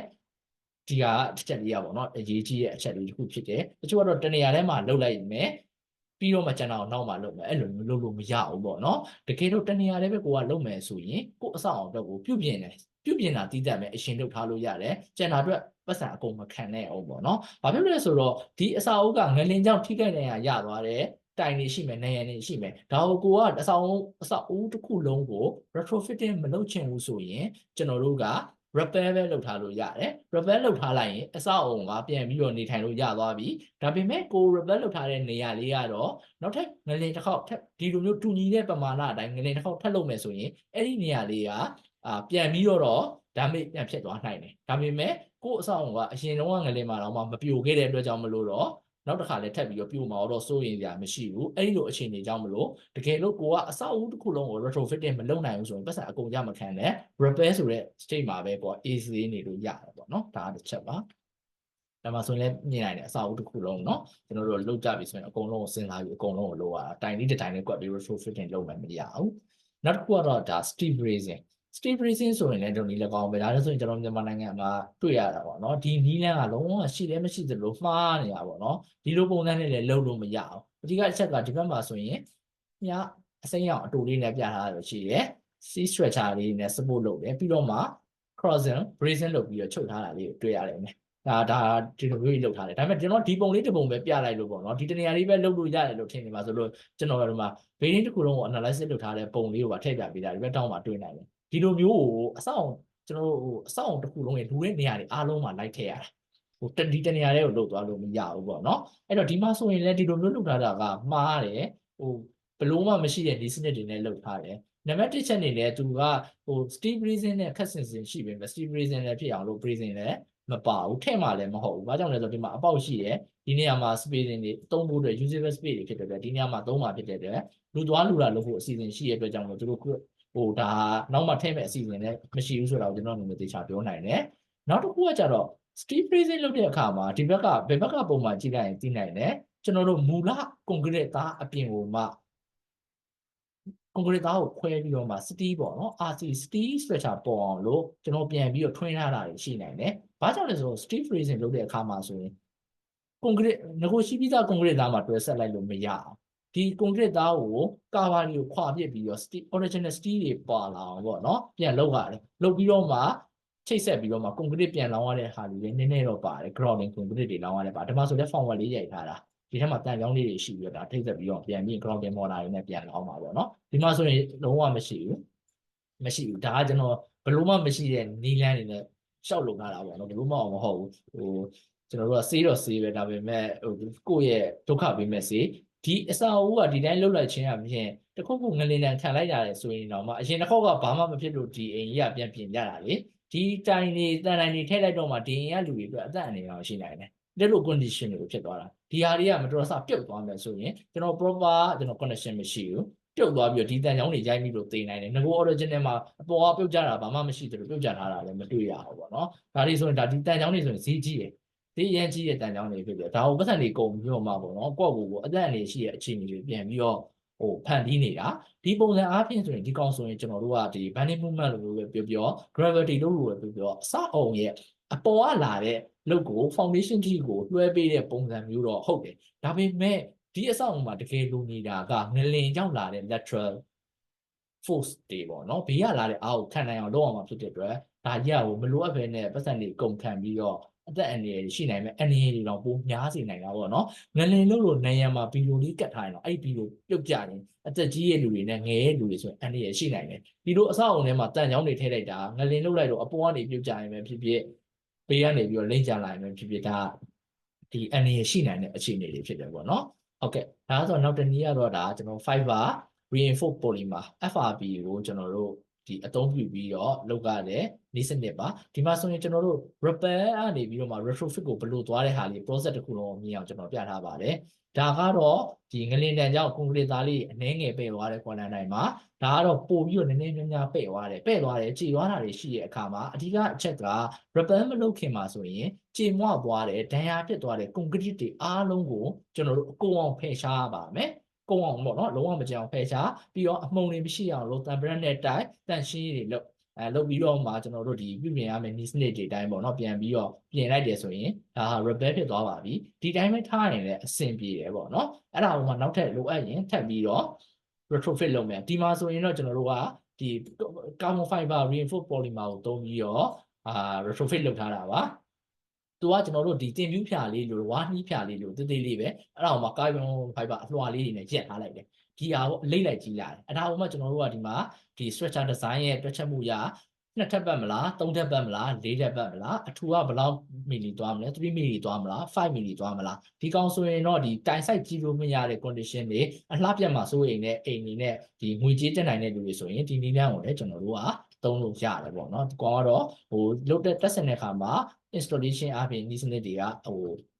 ဒီကတစ်ချက်လေးရပါတော့အရေးကြီးတဲ့အချက်လေးတစ်ခုဖြစ်တယ်တချို့ကတော့တနေရာထဲမှာလုပ်လိုက်မယ်ပြီးတော့မှကျွန်တော်နောက်မှလုပ်မယ်အဲ့လိုမျိုးလုပ်လို့မရဘူးပေါ့နော်တကယ်လို့တနေရာထဲပဲကိုကလုပ်မယ်ဆိုရင်ကိုအဆောက်အုံအတွက်ကိုပြုပြင်တာတည်တတ်မယ်အရှင်လုပ်ထားလို့ရတယ်ကျန်တာအတွက်ပတ်စံအကုန်မခံနဲ့အောင်ပေါ့နော်ဘာဖြစ်လို့လဲဆိုတော့ဒီအဆောက်အုံကငလင်ကြောင့်ထိခိုက်နေရသွားတယ်တိုင်နေရှိမယ်နေရနေရှိမယ်ဒါကိုကအဆောက်အုံတစ်ခုလုံးကို retrofitting မလုပ်ချင်ဘူးဆိုရင်ကျွန်တော်တို့က repair ပဲလုပ်ထားလို့ရတယ် repair လုပ်ထားလိုက်ရင်အဆောက်အုံကပြန်ပြီးတော့နေထိုင်လို့ရသွားပြီဒါပေမဲ့ကို repair လုပ်ထားတဲ့နေရာလေးကတော့နောက်ထပ်ငလင်တစ်ခေါက်ထပ်ဒီလိုမျိုးတူညီတဲ့ပမာဏအတိုင်းငလင်တစ်ခေါက်ထပ်လုပ်မယ်ဆိုရင်အဲ့ဒီနေရာလေးကပြန်ပြီးတော့ damage ပြန်ဖြစ်သွားနိုင်တယ်ဒါပေမဲ့ကိုအဆောက်အုံကအရင်တုန်းကငလင်မှာတော့မပြိုခဲ့တဲ့အတွက်ကြောင့်မလို့တော့နောက်တစ်ခါလည်းထပ်ပြီးတော့ပြိုမှာတော့စိုးရင်ကြမရှိဘူးအဲ့ဒီလိုအခြေအနေကြောင့်မလို့တကယ်လို့ကိုကအဆောက်အဦတစ်ခုလုံးကို retrofitting မလုပ်နိုင်ဘူးဆိုရင်ပတ်စံအကုန်ရမခံနဲ့ repair ဆိုတဲ့ state မှာပဲကိုက easy နေလို့ရတယ်ပေါ့နော်ဒါကတစ်ချက်ပါဒါမှဆိုရင်လည်းမြင်နိုင်တယ်အဆောက်အဦတစ်ခုလုံးเนาะကျွန်တော်တို့လုပ်ကြပြီဆိုရင်အကုန်လုံးကိုစဉ်းစားပြီးအကုန်လုံးကိုလုပ်ရတာတိုင်လေးတစ်တိုင်လေးကွက်ပြီး retrofitting လုပ်မှမရဘူးနောက်တစ်ခုကတော့ဒါ steel bracing steel bracing ဆိုရင်လည်းဒီလိုလည်းကောင်းပဲဒါလည်းဆိုရင်ကျွန်တော်မြန်မာနိုင်ငံမှာတွေ့ရတာပေါ့နော်ဒီနီးလန်းကလုံးဝရှိတယ်မရှိသလိုမှားနေတာပေါ့နော်ဒီလိုပုံစံနဲ့လည်းလုပ်လို့မရအောင်အဓိကအချက်ကဒီဘက်မှာဆိုရင်ညအစိမ်းရောင်အတူလေးနဲ့ပြထားရရှိတယ် C stretcher လေးနဲ့ support လုပ်တယ်ပြီးတော့မှ crossing bracing လုပ်ပြီးတော့ချုပ်ထားတာလေးကိုတွေ့ရတယ်မယ်ဒါဒီလိုမျိုးကြီးလုပ်ထားတယ်ဒါပေမဲ့ကျွန်တော်ဒီပုံလေးတစ်ပုံပဲပြလိုက်လို့ပေါ့နော်ဒီတနေရာလေးပဲလုပ်လို့ရတယ်လို့ထင်နေပါဆိုလို့ကျွန်တော်တို့မှာ bearing တစ်ခုလုံးကို analysis လုပ်ထားတဲ့ပုံလေးကိုပါထည့်ပြပေးတာဒီဘက်တောင်းမှာတွေ့နိုင်တယ်ဒီလိုမျိုးကိုအဆောက်ကျွန်တော်တို့အဆောက်တစ်ခုလုံးရဲ့လူတဲ့နေရာတွေအားလုံးမှာလိုက်ထည့်ရတာဒီတနေရာလေးကိုလုပ်သွားလို့မရဘူးပေါ့နော်အဲ့တော့ဒီမှာဆိုရင်လည်းဒီလိုမျိုးလုပ်ထားတာကမှားတယ်ဘလို့မှမရှိတဲ့ဒီစနစ်တွေနဲ့လုပ်ထားတယ်နံပါတ်1ချက်နေလဲသူကsteel bracing နဲ့ခက်ဆင်ရှိပေမဲ့ steel bracing လည်းဖြစ်အောင်လို့ bracing လည်းမပါဘူးထည့်မှလည်းမဟုတ်ဘူးဘာကြောင့်လဲဆိုတော့ဒီမှာအပေါက်ရှိတယ်ဒီနေရာမှာ spacing တွေသုံးဖို့အတွက် usable space တွေဖြစ်တဲ့အတွက်ဒီနေရာမှာသုံးမှာဖြစ်တဲ့အတွက်လူသွားလူလာလုပ်ဖို့အစီအစဉ်ရှိတဲ့အတွက်ကြောင့်မို့သူတို့ဒါနောက်မှထည့်မဲ့အစီအစဉ်လည်းမရှိဘူးဆိုတော့ကျွန်တော်အနေနဲ့သေချာပြောနိုင်တယ်နောက်တစ်ခုကကြတော့ steel bracing လုပ်တဲ့အခါမှာဒီဘက်ကဘယ်ဘက်ကပုံမှန်ကြည့်လိုက်ရင်သိနိုင်တယ်ကျွန်တော်တို့မူလ concrete သားအပြင်ကိုမှconcrete သားကိုခွဲပြီးတော့မှ steel ပေါ့နော် RC steel structure ပေါ်အောင်လို့ကျွန်တော်ပြန်ပြီးတော့ထွင်းထားတာရှိနိုင်တယ်။ဘာကြောင့်လဲဆိုတော့ steel bracing လုပ်တဲ့အခါမှာဆိုရင် concrete ငကိုရှိပြီးသား concrete သားမှာတွဲဆက်လိုက်လို့မရအောင်ဒီ concrete သားကိုကာဗာတွေကိုခွာပစ်ပြီးတော့ steel original steel တွေပါလာအောင်ပေါ့နော်ပြန်လုပ်ရတယ်လုပ်ပြီးတော့မှ ချိတ်ဆက်ပြီးတော့မှ concrete ပြန်လောင်းရတဲ့ဟာတွေလည်းနည်းနည်းတော့ပါတယ် grounding concrete တွေလောင်းရတယ်ပါဒီမှာဆိုလည်း form လေးရိုက်ထားတာဒီထဲမှာတန်ကြောင်းလေးတွေရှိပြီးတော့ဒါထိတ်ဆက်ပြီးတော့ပြန်ပြီး grounding mortar တွေနဲ့ပြန်လောင်းပါပေါ့နော်ဒီမှာဆိုရင်လုံးဝမရှိဘူးဒါကကျွန်တော်ဘလို့မှမရှိတဲ့နီးလန်းတွေနဲ့ရှောက်လုံလာတာပေါ့နော်ဘလို့မှမဟုတ်ဘူးကျွန်တော်တို့ကဆေးတော့ဆေးပဲဒါပေမဲ့ကိုယ့်ရဲ့ဒုက္ခပေးမဲ့ဆေးဒီအစာအုပ်ကဒီတိုင်းလှုပ်လိုက်ခြင်းအပြင်တခုခုငလင်တန်ခံလိုက်ရတယ်ဆိုရင်တော့မှအရင်တစ်ခေါက်ကဘာမှမဖြစ်လို့ဒီအိမ်ကြီးကပြန်ပြင်ကြတာလေဒီတိုင်တွေတန်တိုင်တွေထည့်လိုက်တော့မှဒီအိမ်ကလူတွေအတွက်အသက်အန္တရာယ်ရှိနိုင်တယ်ဒီလို condition တွေကိုဖြစ်သွားတာဒီဟာတွေကမတော်တဆပြုတ်သွားမယ်ဆိုရင်ကျွန်တော် proper ကျွန်တော် connection မရှိဘူးပြုတ်သွားပြီးတော့ဒီတန်ချောင်းတွေရိုက်ပြီးလို့သိနိုင်တယ်ငကို original မှာအပေါ်ကပြုတ်ကြတာဘာမှမရှိသလိုပြုတ်ကြထားတာလည်းမတွေ့ရဘူးပေါ့နော်ဒါတွေဆိုရင်ဒါဒီတန်ချောင်းတွေဆိုရင်ဈေးကြီးတယ်ဈေးရန်ကြီးတဲ့တန်ချောင်းတွေဖြစ်ပြီးတော့ဒါကိုပတ်စံတွေကုန်ပြီးတော့မှပေါ့နော်ကိုယ့်ကိုယ်ကိုအသက်အန္တရာယ်ရှိတဲ့အခြေအနေတွေပြန်ပြီးတော့ဖန်တီးနေတာဒီပုံစံအားဖြင့်ဆိုရင်ဒီကောင်ဆိုရင်ကျွန်တော်တို့ကဒီ bending movement လို့ပဲပြော gravity လို့ပဲပြောအစအုံရဲ့အပေါ်ကလာတဲ့လုပ်ကို foundation ကြီးကိုလွှဲပေးတဲ့ပုံစံမျိုးတော့ဟုတ်တယ်ဒါပေမဲ့ဒီအဆောက်အုံမှာတကယ်လိုနေတာကငလင်ရောက်လာတဲ့ lateral force တွေပေါ့နော်ဘေးကလာတဲ့အားကိုခံနိုင်အောင်လုပ်အောင်မှာဖြစ်တဲ့အတွက်ဒါကြီးကမလိုအပ်ဘဲနဲ့ပတ်စံတွေကုန်ခံပြီးတော့အသက်အန္တရာယ်ရှိနိုင်မဲ့အန္တရာယ်တွေတော့ပိုများစေနိုင်တာပေါ့နော်ငလင်လို့နိုင်ရမှာဘီလိုလေးကတ်ထားရင်တော့အဲ့ဘီလိုပြုတ်ကြရင်အသက်ကြီးရဲ့လူတွေနဲ့ငယ်ရဲ့လူတွေဆိုရင်အန္တရာယ်ရှိနိုင်တယ်ဒီလိုအဆောက်အုံထဲမှာတန်ချောင်းတွေထည့်လိုက်တာငလင်လုပ်လိုက်တော့အပေါ်ကနေပြုတ်ကြရင်ပဲဖြစ်ဖြစ်ဘေးကနေပြီးတော့လိမ့်ကြလာရင်ပဲဖြစ်ဖြစ်ဒါဒီအန္တရာယ်ရှိနိုင်တဲ့အခြေအနေတွေဖြစ်တယ်ပေါ့နော်ဟုတ်ကဲ့ဒါဆိုတော့နောက်တစ်နည်းကတော့ဒါကျွန်တော် fiber reinforced polymer FRP ကိုကျွန်တော်တို့ဒီအသုံးပြုပြီးတော့လုပ်ရတဲ့နည်းစနစ်ပါဒီမှာဆိုရင်ကျွန်တော်တို့ repair အနေပြီးတော့မှ retrofit ကိုဘယ်လိုသွားတဲ့ဟာလေး process တစ်ခုလုံးမြင်အောင်ကျွန်တော်ပြထားပါတယ်ဒါကတော့ဒီငလင်တန်ကြောင့်ကွန်ကရစ်သားလေးအနှဲငယ်ပဲ့သွားတဲ့ corner တိုင်းမှာဒါကတော့ပို့ပြီးတော့နည်းနည်းများများပဲ့သွားတယ်ကြည်သွားတာတွေရှိတဲ့အခါမှာအဓိကအချက်က repair မလုပ်ခင်မှာဆိုရင်ကြည်မွသွားတယ်ဒဏ်ရာဖြစ်သွားတယ်ကွန်ကရစ်တွေအားလုံးကိုကျွန်တော်တို့အကုန်အောင်ဖယ်ရှားရပါမယ်ကုန်းအောင်ပေါ့နော်လုံးဝမကြအောင်ဖယ်ရှားပြီးတော့အမှုန်တွေမရှိအောင်လို့တန်ပရက်နဲ့တိုက်တန်ရှင်းတွေလုပ်ပြီးတော့မှကျွန်တော်တို့ဒီပြုပြင်ရမယ့် needs တွေအတိုင်းပေါ့နော်ပြန်ပြီးတော့ပြင်လိုက်တယ်ဆိုရင်ဒါဟာ repair ဖြစ်သွားပါပြီဒီတိုင်းပဲထားရင်လည်းအဆင်ပြေတယ်ပေါ့နော်အဲ့ဒါကိုမှနောက်ထပ်လိုအပ်ရင်ထပ်ပြီးတော့ retrofit လုပ်မယ်ဒီမှာဆိုရင်တော့ကျွန်တော်တို့ကဒီ carbon fiber reinforced polymer ကိုသုံးပြီးတော့retrofit လုပ်ထားတာပါသူကကျွန်တော်တို့ဒီတင်ပြူးဖြာလေးလို့ဝါးနှီးဖြာလေးလို့တေးသေးလေးပဲအဲ့ဒါကိုမှ carbon fiber အလွှာလေးတွေနဲ့ရက်ထားလိုက်တယ်ဒီဟာကိုလိမ့်လိုက်ကြီးလာတယ်အဲ့ဒါကိုမှကျွန်တော်တို့ကဒီမှာဒီ structure design ရဲ့တွက်ချက်မှုရ2ထပ်ပတ်မလား3ထပ်ပတ်မလား4ထပ်ပတ်မလားအထူကဘယ်လောက်မီလီသွားမလဲ3မီလီသွားမလား5မီလီသွားမလားဒီကောင်ဆိုရင်တော့ဒီတိုင်ဆိုင်ကြည့်လို့မရတဲ့ condition တွေအလှပြတ်မှာစိုးရိမ်တဲ့အိမ်တွေနဲ့ဒီငွေကြေးတက်နိုင်တဲ့လူတွေဆိုရင်ဒီနည်းလမ်းကိုလည်းကျွန်တော်တို့ကသုံးလို့ရတယ်ပေါ့နော်ဒီကောင်ကတော့လုတ်တဲ့တက်စင်တဲ့အခါမှာ installation အပြင်ဒီစနစ်တွေ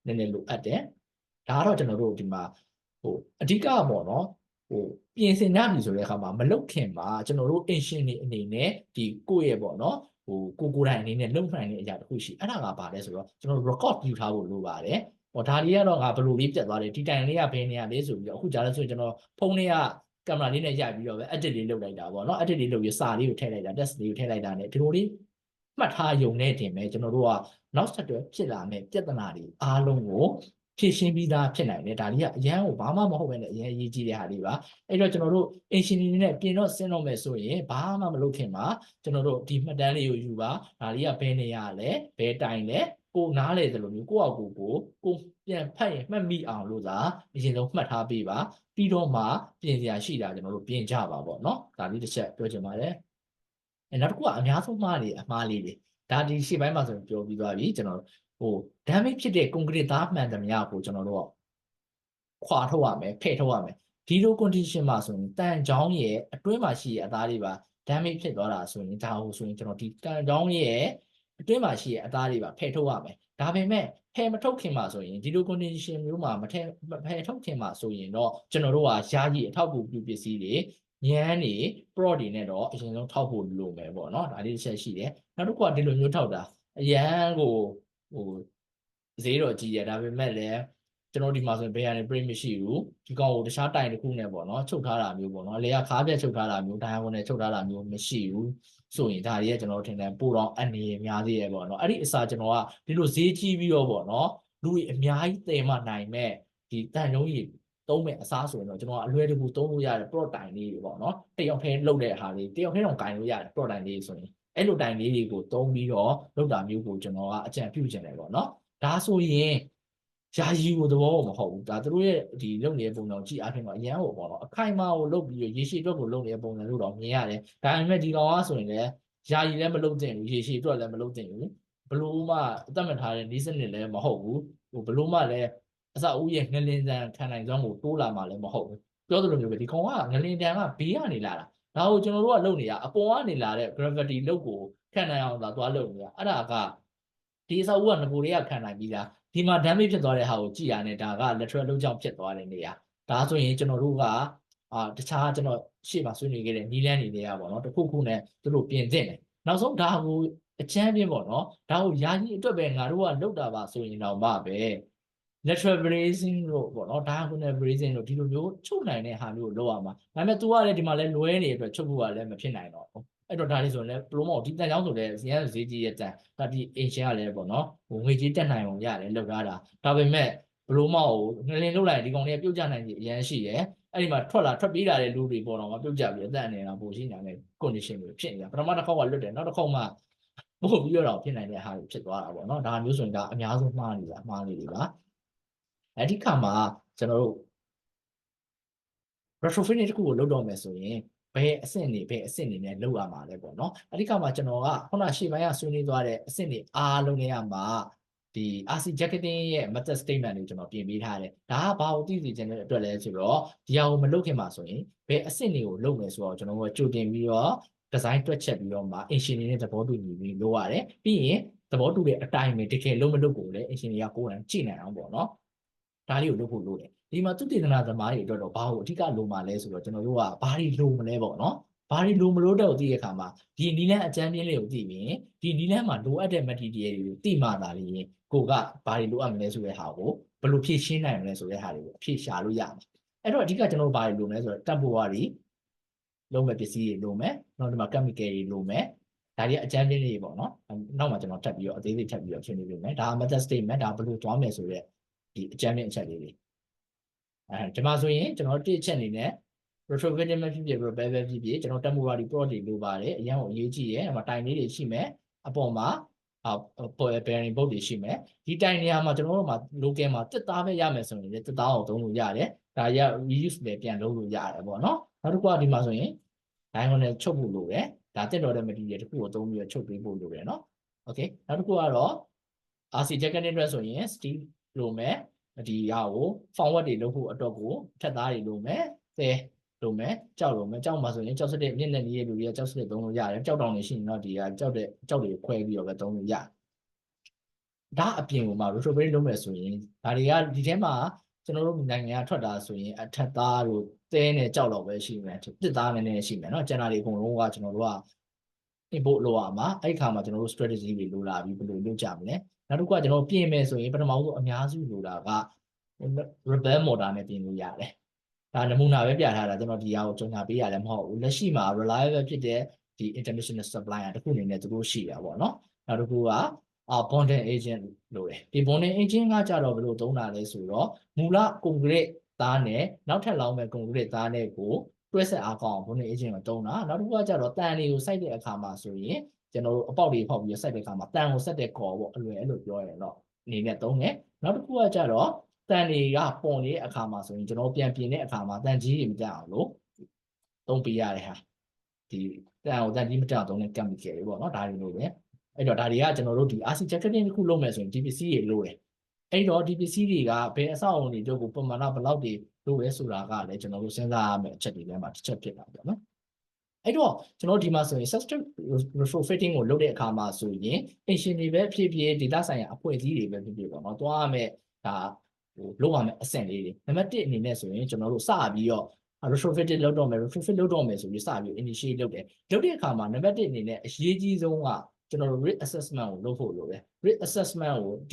ကနည်းနည်းလိုအပ်တယ်ဒါကတော့ကျွန်တော်တို့ဒီမှာအဓိကပေါ့နော်ပြင်ဆင်ရပြီဆိုတဲ့အခါမှာမလုတ်ခင်မှာကျွန်တော်တို့ ancient တွေအနေနဲ့ဒီကိုယ့်ရဲ့ပေါ့နော်ကိုယ်တိုင်အနေနဲ့လုံနိုင်တဲ့အရာတစ်ခုရှိအဲ့ဒါကဘာလဲဆိုတော့ကျွန်တော်တို့ record ယူထားဖို့လိုပါတယ်ဒါတွေကတော့ငါဘယ်လိုလေးပြတ်သွားတယ်ဒီတိုင်လေးကဘယ်နေရာလေးဆိုပြီးတော့အခုကြားလို့ဆိုရင်ကျွန်တော်ဖုန်းလေးကကင်မရာလေးနဲ့ရိုက်ပြီးတော့ပဲ edit လေးလုပ်လိုက်တာပေါ့နော် edit လေးလုပ်ပြီးစာလေးကိုထည့်လိုက်တာ text လေးကိုထည့်လိုက်တာ ਨੇ ဒီလိုလေးမှတ်ထားယုံနဲ့တင်မယ်ကျွန်တော်တို့ကနောက်ဆက်တွဲဖြစ်လာမယ့်ပြဿနာတွေအားလုံးကိုဖြည့်ရှင်းပြီးသားဖြစ်နိုင်တယ်ဒါကြီးကအရန်ကိုဘာမှမဟုတ်ပဲနဲ့အရန်အရေးကြီးတဲ့ဟာတွေပါအဲ့တော့ကျွန်တော်တို့အင်ရှင်နီနဲ့ပြင်တော့ဆင်းတော့မယ်ဆိုရင်ဘာမှမလုပ်ခင်မှာကျွန်တော်တို့ဒီမှတ်တမ်းလေးကိုယူပါဒါကြီးကဘယ်နေရလဲဘယ်တိုင်လဲကိုနားလေသလိုမျိုးကိုယ့်အကူကိုပြန်ဖတ်ရင်မှတ်မိအောင်လို့သာအရင်ဆုံးမှတ်ထားပေးပါပြီးတော့မှပြင်စရာရှိတာကျွန်တော်တို့ပြင်ကြပါပေါ့နော်ဒါလေးတစ်ချက်ပြောချင်ပါတယ်နောက်တစ်ခုကအများဆုံးမှားလေးတွေဒါဒီရှေ့ပိုင်းမှာဆိုရင်ပြောပြီးသွားပြီကျွန်တော်damage ဖြစ်တဲ့ကွန်ကရစ်သားမှန်သမျှကိုကျွန်တော်တို့ခွာထုတ်ရမယ်ဖယ်ထုတ်ရမယ်ဒီလို condition မှာဆိုရင်တန်ချောင်းရဲ့အတွင်းမှာရှိတဲ့အသားတွေပါ damage ဖြစ်သွားတာဆိုရင်ဒါကိုဆိုရင်ကျွန်တော်ဒီတန်ချောင်းရဲ့အတွင်းမှာရှိတဲ့အသားတွေပါဖယ်ထုတ်ရမယ်ဒါပေမဲ့ဖယ်မထုတ်ခင်မှာဆိုရင်ဒီလို condition မျိုးမှာဖယ်ထုတ်ခင်မှာဆိုရင်တော့ကျွန်တော်တို့ကယာယီအထောက်အကူပြုပစ္စည်းတွေညမ်းနေ pro တွေနဲ့တော့အရင်ဆုံးထောက်ဖို့လိုမယ်ပေါ့နော်ဒါလေးတစ်ချက်ရှိတယ်နောက်တစ်ခုကဒီလိုမျိုးထောက်တာအရန်ကိုဈေးတော့ကြီးရဒါပေမဲ့လည်းကျွန်တော်ဒီမှာဆိုရင်ဘယ်ရနေ print မရှိဘူးဒီကောင်ကိုတခြားတိုင်တစ်ခုနဲ့ပေါ့နော်ချုပ်ထားတာမျိုးပေါ့နော်လေကခါးပြတ်ချုပ်ထားတာမျိုးဒိုင်ယာဂွန်နဲ့ချုပ်ထားတာမျိုးမရှိဘူးဆိုရင်ဒါတွေကကျွန်တော်ထင်တယ်ပို့တော့အနေအများသေးရပေါ့နော်အဲ့ဒီအစားကျွန်တော်ကဒီလိုဈေးကြီးပြီးတော့ပေါ့နော်လူကြီးအများကြီးတင်မှနိုင်မဲ့ဒီတန်ရုံးကြီးသုံးမဲ့အစားဆိုရင်တော့ကျွန်တော်အလွယ်တကူသုံးလို့ရတယ် product လေးတွေပေါ့နော်တယောက်ထဲလုပ်တဲ့ဟာလေးတယောက်ထဲတော့ဂိုင်လို့ရတယ် product လေးဆိုရင် အဲ့လိုတိုင်လေးတွေကိုသုံးပြီးတော့လောက်တာမျိုးကိုကျွန်တော်ကအကြံပြုချင်တယ်ပေါ့နော်ဒါဆိုရင်ယာယီကိုသဘောမဟုတ်ဘူးဒါတို့ရဲ့ဒီလုပ်နေတဲ့ပုံစံကြည့်အားဖြင့်တော့အရန်ဟိုပေါ့နော်အခိုင်အမာကိုလုပ်ပြီးရေရှည်အတွက်ကိုလုပ်နေတဲ့ပုံစံလို့တော့မြင်ရတယ်ဒါပေမဲ့ဒီကောင်ကဆိုရင်လည်းယာယီလည်းမလုပ်သင့်ဘူးရေရှည်အတွက်လည်းမလုပ်သင့်ဘူးဘလို့မှအသက်မထားတဲ့ဤစနစ်လည်းမဟုတ်ဘူးဟိုဘလို့မှလည်းအစအဦးရဲ့ငလင်တန်ခံနိုင်စွမ်းကိုတိုးလာမှလည်းမဟုတ်ဘူးပြောသလိုမျိုးပဲဒီကောင်ကငလင်တန်ကဘေးကနေလာတာဒါကိုကျွန်တော်တို့ကလုပ်နေတာအပေါ်ကနေလာတဲ့ gravity လုတ်ကိုခံနိုင်အောင်သာသွားလုပ်နေတာအဲ့ဒါကဒီအစအဦးကငကိုတွေကခံနိုင်ပြီးသားဒီမှာ damage ဖြစ်သွားတဲ့ဟာကိုကြည်ရနဲ့ဒါက lateral လုံးကြောင့်ဖြစ်သွားတဲ့နေရာဒါဆိုရင်ကျွန်တော်တို့ကတခြားကျွန်တော်ရှေ့မှာဆွေးနွေးခဲ့တဲ့နီးလန်းနေတွေကပေါ့နော်တခုခုနဲ့သူတို့ပြင်သင့်တယ်နောက်ဆုံးဒါကိုအချမ်းပြင်းပေါ့နော်ဒါကိုယာယီအတွက်ပဲငါတို့ကလုပ်တာပါဆိုရင်တော့မှပဲ lateral bracing လို့ပေါ့နော် diagonal bracing လို့ဒီလိုမျိုးချုပ်နိုင်တဲ့ဟာမျိုးကိုလုပ်ရမှာဒါပေမဲ့ तू ကလည်းဒီမှာလည်းလွဲနေတဲ့အတွက်ချုပ်ဖို့ကလည်းမဖြစ်နိုင်တော့ဘူးအဲ့တော့ဒါလေးဆိုရင်လည်းဘလို့မဟုတ်ဒီတန်ချောင်းဆိုလည်းဇီယန်ဈေးကြီးရဲ့တန်ဒါဒီအင်ရှင်ကလည်းပေါ့နော်ဟိုငွေကြီးတက်နိုင်အောင်ရတယ်လောက်ထားတာဒါပေမဲ့ဘလို့မဟုတ်ငလင်လုတ်လိုက်ဒီကောင်လေးပြုတ်ကျနိုင်ကြီးအရန်ရှိတယ်အဲ့ဒီမှာထွက်ပြေးလာတဲ့လူတွေပေါ်တော့မှပြုတ်ကျပြီးအသက်အနေနဲ့ပိုရှိနေတဲ့ condition တွေဖြစ်နေတာပထမတစ်ခေါက်ကလွတ်တယ်နောက်တစ်ခေါက်မှပို့ပြီးတော့ဖြစ်နိုင်တဲ့ဟာတွေဖြစ်သွားတာပေါ့နော်ဒါမျိုးဆိုရင်ဒါအများဆုံးမှားနေတာမှားနေပြီပါအဲ့ဒီခါမှာကျွန်တော်တို့ retrofitting တခုကိုလုပ်တော့မယ်ဆိုရင်ဘယ်အဆင့်နေနဲ့လုပ်ရမှာလဲပေါ့နော်အဲ့ဒီခါမှာကျွန်တော်ကခုနရှေ့ပိုင်းကဆွေးနွေးသွားတဲ့အဆင့်တွေအားလုံးတွေမှာဒီ RC jacketing ရဲ့ method statement ကိုကျွန်တော်ပြင်ပေးထားတယ်ဒါကဘာကိုသိသိချင်တဲ့အတွက်လဲဆိုတော့ဒီဟာကိုမလုပ်ခင်မှာဆိုရင်ဘယ်အဆင့်တွေကိုလုပ်မယ်ဆိုတော့ကျွန်တော်ကကြိုတင်ပြီးတော့ design တွက်ချက်ပြီးတော့မှ engineer နဲ့သဘောတူညီပြီးလုပ်ရတယ်ပြီးရင်သဘောတူတဲ့အတိုင်းပဲတကယ်လုံးမလုပ်ကိုလည်း engineer ကကိုယ်တိုင်ကြည့်နိုင်အောင်ပေါ့နော်ဒါလေးကိုလုပ်ဖို့လိုတယ်ဒီမှာသူတည်တနာသမားတွေအတွက်တော့ဘာကိုအဓိကလိုမှလဲဆိုတော့ကျွန်တော်တို့ကဘာတွေလိုမလဲပေါ့နော်ဘာတွေလိုမလို့တော့သိတဲ့အခါမှာဒီနီလန်းအကျမ်းပြင်းလေးကိုသိပြီးဒီနီလန်းမှာလိုအပ်တဲ့ material တွေကိုသိမှသာလေကိုကဘာတွေလိုအပ်မလဲဆိုတဲ့ဟာကိုဘယ်လိုဖြည့်ရှင်းနိုင်မလဲဆိုတဲ့ဟာတွေကိုအဖြည့်ရှာလို့ရမှာအဲ့တော့အဓိကကျွန်တော်တို့ဘာတွေလိုမလဲဆိုတော့ temporary လုံးမဲ့ပစ္စည်းတွေလိုမယ်နောက်ဒီမှာ chemical တွေလိုမယ်ဒါတွေအကျမ်းပြင်းလေးပေါ့နော်နောက်မှကျွန်တော်ထပ်ပြီးတော့အသေးစိတ်ထပ်ပြီးတော့ရှင်းပြပေးမယ်ဒါ method statement ဒါဘယ်လိုသွားမယ်ဆိုတဲ့ဒီအကျမ်းပြင်းအချက်လေးတွေဒီမှာဆိုရင်ကျွန်တော်တစ်ချက်အနေနဲ့ retrofitting ဖြစ်ဖြစ် repair ဖြစ်ဖြစ်ကျွန်တော် temporary product တွေလိုပါတယ်အရင်ကအရေးကြီးရဲ့အဲ့မှာတိုင်လေးတွေရှိမယ်အပေါ်မှာbearing bolt တွေရှိမယ်ဒီတိုင်နေရာမှာကျွန်တော်တို့မှာ local မှာတစ်သားပဲရမယ်ဆိုရင်လည်းတစ်သားအောင်သုံးလို့ရတယ်ဒါရ reuse ပဲပြန်လုပ်လို့ရတယ်ပေါ့နော်နောက်တစ်ခုကဒီမှာဆိုရင် diagonal ချုပ်ဖို့လိုတယ်ဒါတက်တော်တဲ့ material တစ်ခုကိုသုံးပြီးတော့ချုပ်ပေးဖို့လိုတယ်နော် okay နောက်တစ်ခုကတော့ RC jacketing အတွက်ဆိုရင် steel လိုမယ်ဒီဟာကို forward တွေလုပ်ဖို့အတွက်ကိုထက်သားတွေလိုမယ်သဲလိုမယ်ကြောက်လိုမယ်ကြောက်မှာဆိုရင်ကြောက်စတဲ့မြင့်တဲ့ကြီးရဲ့လူတွေကကြောက်စတဲ့သုံးလို့ရတယ်ကြောက်တောင်နေရှိရင်တော့ဒီကကြောက်တွေခွဲပြီးတော့ပဲသုံးလို့ရတယ်ဒါအပြင်ကိုမှ retrofitting လုပ်မယ်ဆိုရင်ဒါတွေကဒီထဲမှာကျွန်တော်တို့နိုင်ငံကထွက်တာဆိုရင်အထက်သားတို့သဲနဲ့ကြောက်တော့ပဲရှိမယ်တစ်သားနည်းနည်းရှိမယ်เนาะကျန်တာတွေအကုန်လုံးကကျွန်တော်တို့က import လုပ်ရမှာအဲ့ခါမှာကျွန်တော်တို့ strategy တွေလိုလာပြီးဘယ်လိုလုပ်ကြမလဲနောက်တစ်ခုကကျွန်တော်ပြင်မယ်ဆိုရင်ပထမဆုံးအများစုလိုတာက rebel motor နဲ့ပြင်လို့ရတယ်ဒါနမူနာပဲပြထားတာကျွန်တော်ဒီဟာကိုကြော်ညာပေးရလည်းမဟုတ်ဘူးလက်ရှိမှာ reliable ဖြစ်တဲ့ဒီ international supplier တခုအနေနဲ့သူတို့ရှိတာပေါ့နော်နောက်တစ်ခုကbonding agent လို့တယ်ဒီ bonding agent ကကြတော့ဘယ်လိုသုံးတာလဲဆိုတော့မူလ concrete သားနဲ့နောက်ထပ်လောင်းမဲ့ concrete သားနဲ့ကိုတွဲဆက်အားကောင်းအောင် bonding agent ကိုသုံးတာနောက်တစ်ခုကကြတော့တန်တွေကိုစိုက်တဲ့အခါမှာဆိုရင်ကျွန်တော်တို့အပေါက်တွေဖောက်ပြီးစိုက်တဲ့အခါမှာတန်ကိုဆက်တဲ့ကော်ပေါ့အလွယ်အဲ့လိုပြောရင်တော့အနေနဲ့သုံးတယ်နောက်တစ်ခုကကြတော့တန်တွေကပုံနေတဲ့အခါမှာဆိုရင်ကျွန်တော်ပြန်ပြင်တဲ့အခါမှာတန်ကြီးတွေမတက်အောင်လို့သုံးပေးရတဲ့ဟာဒီတန်ကြီးမတက်အောင်သုံးတဲ့ chemical တွေပေါ့နော်ဒါတွေလို့ပဲအဲ့တော့ဒါတွေကကျွန်တော်တို့ဒီ RC jacketing တစ်ခုလုပ်မယ်ဆိုရင် DPC တွေလိုတယ်အဲ့တော့ DPC တွေကဘယ်အဆောက်အအုံတွေတို့ကိုပုံမှန်တော့ဘယ်လောက်တွေလိုလဲဆိုတာကလည်းကျွန်တော်တို့စဉ်းစားရမယ့်အချက်တွေထဲမှာတစ်ချက်ဖြစ်တာပေါ့နော်အဲ့တော့ကျွန်တော်ဒီမှာဆိုရင် system retrofitting ကိုလုပ်တဲ့အခါမှာဆိုရင် engine တွေပဲဖြစ်ဖြစ် data ဆိုင်ရာအဖွဲ့အစည်းတွေပဲဖြစ်ဖြစ်ပေါ့နော်တွားရမယ်ဒါဟိုလုပ်ရမယ်အဆင့်လေးတွေနံပါတ်1အနေနဲ့ဆိုရင်ကျွန်တော်တို့စပြီးတော့ retrofitting လုပ်တော့မယ် retrofit လုပ်တော့မယ်ဆိုပြီးစပြီး initiate လုပ်တဲ့အခါမှာနံပါတ်1အနေနဲ့အရေးကြီးဆုံးကကျွန်တော်တို့ risk assessment ကိုလုပ်ဖို့လိုတယ် risk assessment ကိုဒ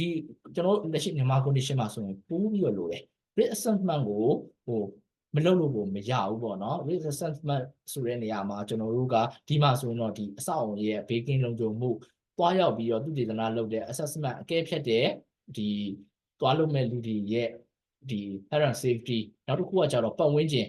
ီကျွန်တော်တို့လက်ရှိမြန်မာ condition မှာဆိုရင်ပိုးပြီးတော့လိုတယ် risk assessment ကိုဟိုမလုပ်လို့ကိုမရဘူးပေါ့နော် risk assessment ဆိုတဲ့နေရာမှာကျွန်တော်တို့ကဒီမှာဆိုရင်တော့ဒီအဆောက်အအုံရဲ့ baking လုံခြုံမှုတွားရောက်ပြီးတော့သူတည်တနာလုပ်တဲ့ assessment အကဲဖြတ်တဲ့ဒီတွားလုပ်မဲ့လူတွေရဲ့ဒီ health and safety နောက်တစ်ခုကကြတော့ပတ်ဝန်းကျင်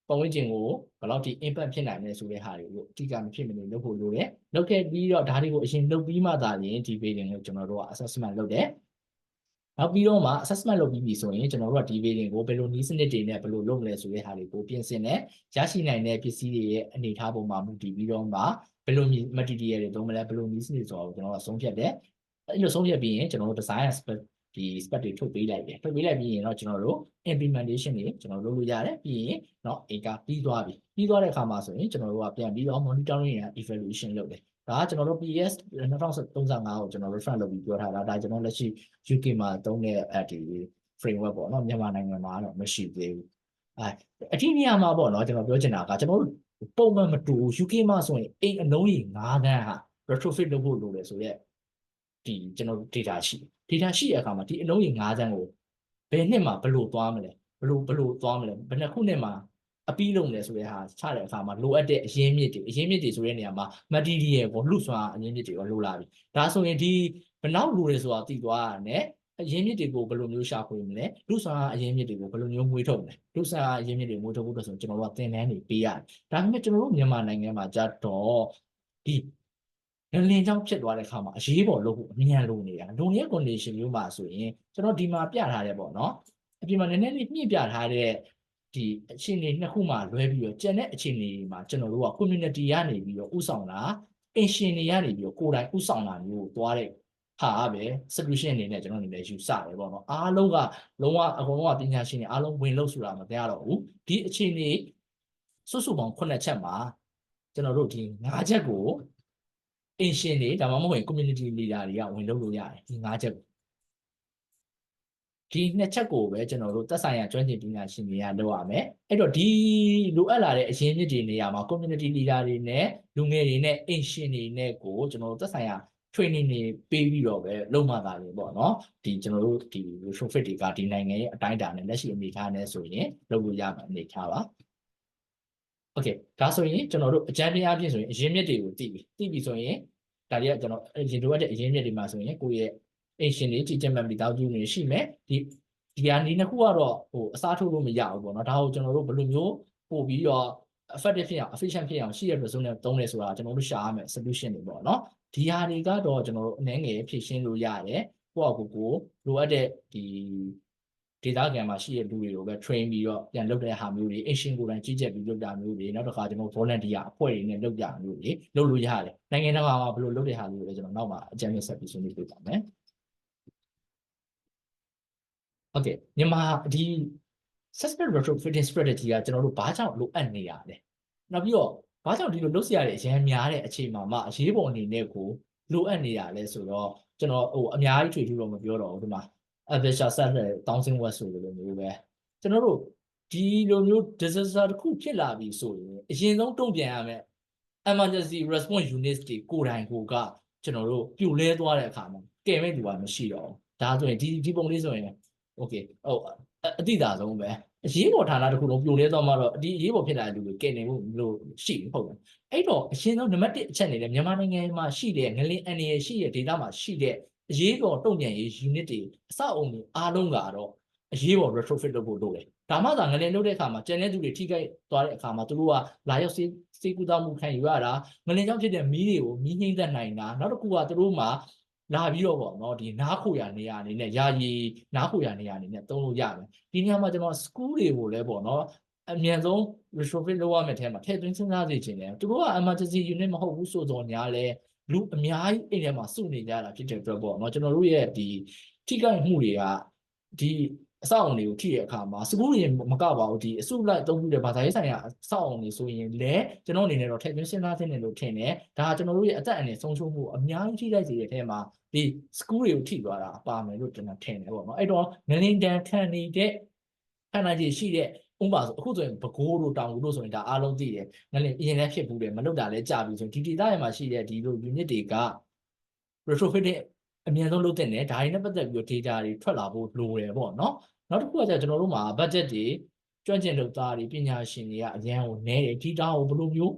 ပတ်ဝန်းကျင်ကိုဘယ်လောက်ထိ impact ဖြစ်နိုင်လဲဆိုတဲ့ဟာတွေကိုအတိအကျမဖြစ်မနေလုပ်ဖို့လိုတယ်လုပ်ခဲ့ပြီးတော့ဒါတွေကိုအရင်လုပ်ပြီးမှသာရင်ဒီ building ကိုကျွန်တော်တို့က assessment လုပ်တယ်နောက်ပြီးတော့မှ assessment လုပ်ပြီးပြီဆိုရင်ကျွန်တော်တို့ကဒီ building ကိုဘယ်လိုနည်းစနစ်တွေနဲ့ဘယ်လိုလုပ်မလဲဆိုတဲ့ဟာတွေကိုပြင်ဆင်တယ်ရရှိနိုင်တဲ့ပစ္စည်းတွေရဲ့အနေအထားပုံမှာမူတည်ပြီးတော့မှဘယ်လို material တွေသုံးမလဲဘယ်လိုနည်းစနစ်ဆိုတော့ကျွန်တော်တို့ဆုံးဖြတ်တယ်အဲ့လိုဆုံးဖြတ်ပြီးရင်ကျွန်တော်တို့ design spec ဒီ spec တွေထုတ်ပေးလိုက်တယ်ထုတ်ပေးလိုက်ပြီးရင်တော့ကျွန်တော်တို့ implementation တွေကျွန်တော်တို့လုပ်လို့ရတယ်ပြီးရင်เนาะ A ကပြီးသွားပြီပြီးသွားတဲ့အခါမှာဆိုရင်ကျွန်တော်တို့ကပြန်ပြီးတော့ monitoring and evaluation လုပ်တယ်ဒါကကျွန်တော်တို့ PS 2035ကိုကျွန်တော် reference လုပ်ပြီးပြောထားတာဒါကျွန်တော်လက်ရှိ UK မှာသုံးတဲ့ဒီ framework ပေါ့เนาะမြန်မာနိုင်ငံမှာတော့မရှိသေးဘူးအထူးနေရာမှာပေါ့เนาะကျွန်တော်ပြောချင်တာကကျွန်တော်တို့ပုံမှန်မတူ UK မှာဆိုရင်အိမ်အလုံးကြီး9တန်းဟာ retrofit လုပ်ဖို့လိုတယ်ဆိုရက်ဒီကျွန်တော် data ရှိတဲ့အခါမှာဒီအလုံးကြီး9တန်းကိုဘယ်နှစ်မှာဘယ်လိုသွားမလဲဘယ်လိုသွားမလဲဘယ်နှစ်ခုနှစ်မှာအပြီးလုံးလဲဆိုတဲ့ဟာချတဲ့အခါမှာလိုအပ်တဲ့အရင်းမြစ်တွေဆိုတဲ့နေရာမှာ material ကိုလူစွာအရင်းမြစ်တွေကိုလိုလာပြီဒါဆိုရင်ဒီဘယ်လောက်လိုလဲဆိုတာသိသွားရတယ်အရင်းမြစ်တွေကိုဘယ်လိုမျိုးရှာဖွေမလဲလူစွာအရင်းမြစ်တွေကိုဘယ်လိုမျိုးမွေးထုတ်မလဲလူစွာအရင်းမြစ်တွေမွေးထုတ်ဖို့ဆိုရင်ကျွန်တော်တို့ကသင်တန်းတွေပေးရတယ်ဒါပေမဲ့ကျွန်တော်တို့မြန်မာနိုင်ငံမှာကြတော့ဒီလင်းချောင်းဖြစ်သွားတဲ့အခါမှာအရေးပေါ်လုပ်ဖို့အမြန်လိုနေတာလုံရဲ့ condition မျိုးမှာဆိုရင်ကျွန်တော်ဒီမှာပြထားတယ်ပေါ့နော်အပြင်မှာနည်းနည်းလေးမြင့်ပြထားတဲ့ဒီအခြေအနေနှစ်ခုမှလွဲပြီးတော့ကျန်တဲ့အခြေအနေတွေမှာကျွန်တော်တို့က community ကနေပြီးတော့ဥဆောင်တာအင်ရှင်တွေကနေပြီးတော့ကိုယ်တိုင်ဥဆောင်တာမျိုးကိုသွားတဲ့ဟာပဲ solution အနေနဲ့ကျွန်တော်အနေနဲ့ယူဆတယ်ပေါ့နော်အားလုံးကလုံးဝအကုန်လုံးကပညာရှင်တွေအားလုံးဝင်လို့ဆိုတာမတရားတော့ဘူးဒီအခြေအနေစုစုပေါင်း9ချက်မှာကျွန်တော်တို့ဒီ9ချက်ကိုအင်ရှင်တွေဒါမှမဟုတ်ရင် community leader တွေကဝင်လုပ်လို့ရတယ်ဒီ9ချက်ကိုဒီ2ချက်ကိုပဲကျွန်တော်တို့သက်ဆိုင်ရာကျွမ်းကျင်ပညာရှင်တွေကလုပ်ရမယ်အဲ့တော့ဒီလိုအပ်လာတဲ့အရင်းမြစ်တွေနေရာမှာ community leader တွေနဲ့လူငယ်တွေနဲ့အင်ရှင်တွေနဲ့ကိုကျွန်တော်တို့သက်ဆိုင်ရာ training တွေပေးပြီးတော့ပဲလုပ်မှသာလေပေါ့နော်ဒီကျွန်တော်တို့ဒီ retrofit တွေကဒီနိုင်ငံရဲ့အတိုင်းအတာနဲ့လက်ရှိအနေအထားနဲ့ဆိုရင်လုပ်လို့ရမှာအနေအထားပါโอเคဒါဆိုရင်ကျွန်တော်တို့အကြမ်းဖျင်းအပြင်ဆိုရင်အရင်းမြစ်တွေကိုသိပြီဆိုရင်ဒါတွေကကျွန်တော်ရင်လိုအပ်တဲ့အရင်းမြစ်တွေမှာဆိုရင်ကိုယ့်ရဲ့အင်ရှင်တွေကြည်ကျက်မှတ်ပြီးတောက်ကျူးနေရှိမယ်ဒီဟာဒီနှစ်ခုကတော့အစားထိုးလို့မရဘူးပေါ့နော်ဒါကိုကျွန်တော်တို့ဘယ်လိုမျိုးပို့ပြီးတော့ effective ဖြစ်အောင် efficient ဖြစ်အောင်ရှိတဲ့ result နဲ့သုံးတယ်ဆိုတာကျွန်တော်တို့ရှာရမယ် solution တွေပေါ့နော်ဒီဟာတွေကတော့ကျွန်တော်တို့အနည်းငယ်ဖြည့်ရှင်းလို့ရတယ်ကိုယ့်အကိုလိုအပ်တဲ့ဒီdata ကံမှာရှိတဲ့လူတွေကိုပဲ train ပြီးတော့ပြန်လုပ်တဲ့ဟာမျိုးတွေ action ကိုယ်တိုင်ကြီးကြပ်ပြီးလုပ်တာမျိုးတွေနောက်တစ်ခါကျွန်တော် volunteer အဖွဲ့တွေနဲ့လုပ်ကြမျိုးတွေလုပ်လို့ရတယ်နိုင်ငံတကာမှာဘယ်လိုလုပ်တဲ့ဟာမျိုးတွေလဲကျွန်တော်နောက်မှာအကြံဉာဏ်ဆက်ပြီးဆွေးနွေးပြပါမယ်ဟုတ်ကဲ့မြန်မာဒီ suspect retrofitting strategy ကကျွန်တော်တို့ဘာကြောင့်လိုအပ်နေရလဲနောက်ပြီးတော့ဘာကြောင့်ဒီလိုလုပ်စရာတွေအများများတဲ့အချိန်မှာမှအရေးပေါ်အနေနဲ့ကိုလိုအပ်နေရလဲဆိုတော့ကျွန်တော်အများကြီးထွေထူးတော့မပြောတော့ဘူးဒီမှာAvisha ဆက်တဲ့တောင်းစင်းဝက်ဆိုလိုမျိုးပဲကျွန်တော်တို့ဒီလိုမျိုး disaster တစ်ခုဖြစ်လာပြီဆိုရင်အရင်ဆုံးတုံ့ပြန်ရမယ် emergency response units တွေကိုယ်တိုင်ကိုကကျွန်တော်တို့ပြိုလဲသွားတဲ့အခါမှာကယ်မဲ့သူကမရှိတော့ဘူးဒါဆိုရင်ဒီပုံလေးဆိုရင် okay အတိအသာဆုံးပဲအရေးပေါ်ဌာနတစ်ခုလုံးပြိုလဲသွားမှတော့ဒီအရေးပေါ်ဖြစ်လာတဲ့လူတွေကယ်နေမှုလို့ရှိဟုတ်တယ်အဲ့တော့အရင်ဆုံးနံပါတ်1အချက်နေလဲမြန်မာနိုင်ငံမှာရှိတဲ့ငလင်အန်ရရှိတဲ့ data မှာရှိတဲ့အရေးပေါ်တုံ့ပြန်ရေး unit တွေအစအုံတွေအားလုံးကတော့အရေးပေါ် retrofit လုပ်ဖို့လုပ်တယ်ဒါမှသာငလင်လုပ်တဲ့အခါမှာကျန်တဲ့သူတွေထိခိုက်သွားတဲ့အခါမှာသူတို့ကလာရောက်စေကူတာမှုခံယူရတာငလင်ကြောင့်ဖြစ်တဲ့မီးတွေကိုမီးငိမ့်သက်နိုင်တာနောက်တစ်ခုကသူတို့မှာလာပြီးတော့ပေါ့နော်ဒီနားခိုရနေရအနေနဲ့ယာယီနားခိုရနေရအနေနဲ့သုံးလို့ရမယ်ဒီနေရာမှာကျွန်တော် school တွေကိုလည်းပေါ့နော်အမြန်ဆုံး retrofit လုပ်ရမယ့်ထဲမှာထည့်သွင်းစဉ်းစားစေချင်တယ်သူတို့က emergency unit မဟုတ်ဘူးဆိုတော့ညာလဲလူအများကြီးအိမ်ထဲမှာစုနေကြတာဖြစ်တဲ့အတွက်ပေါ့နော်ကျွန်တော်တို့ရဲ့ဒီထိခိုက်မှုတွေကဒီအဆောက်အုံတွေကိုထိတဲ့အခါမှာစကူးတွေမကပါဘူးဒီအစုလိုက်သုံးပြီးတဲ့ဘာသာရေးဆိုင်ရာအဆောက်အုံတွေဆိုရင်လည်းကျွန်တော်အနေနဲ့တော့ထည့်သွင်းစဉ်းစားသင့်တယ်လို့ထင်တယ်ဒါကကျွန်တော်တို့ရဲ့အသက်အန္တရာယ်ဆုံးရှုံးမှုအများကြီးထိခိုက်စေတဲ့ထဲမှာဒီစကူးတွေကိုထိသွားတာပါမယ်လို့ကျွန်တော်ထင်တယ်ပေါ့နော်အဲ့တော့ငလင်တန်ခံနေတဲ့ခန္ဓာကြီးရှိတဲ့ဥပမာဆိုအခုဆိုရင်ပဲခူးတို့တောင်ကူတို့ဆိုရင်ဒါအားလုံးသိတယ်ငလင်အရင်လည်းဖြစ်ဘူးတယ်မလုပ်တာလည်းကြာပြီဆိုရင်ဒီဒေသရဲ့မှာရှိတဲ့ဒီလို unit တွေက retrofitting အမြန်ဆုံးလုပ်တဲ့နဲ့ဒါတွေနဲ့ပတ်သက်ပြီး data တွေထွက်လာဖို့လိုတယ်ပေါ့နော်နောက်တစ်ခုကကျကျွန်တော်တို့မှာ budget တွေကျွမ်းကျင်လုပ်သားတွေပညာရှင်တွေကအရန်ကိုနည်းတယ်ဒီတာကိုဘယ်လိုမျိုး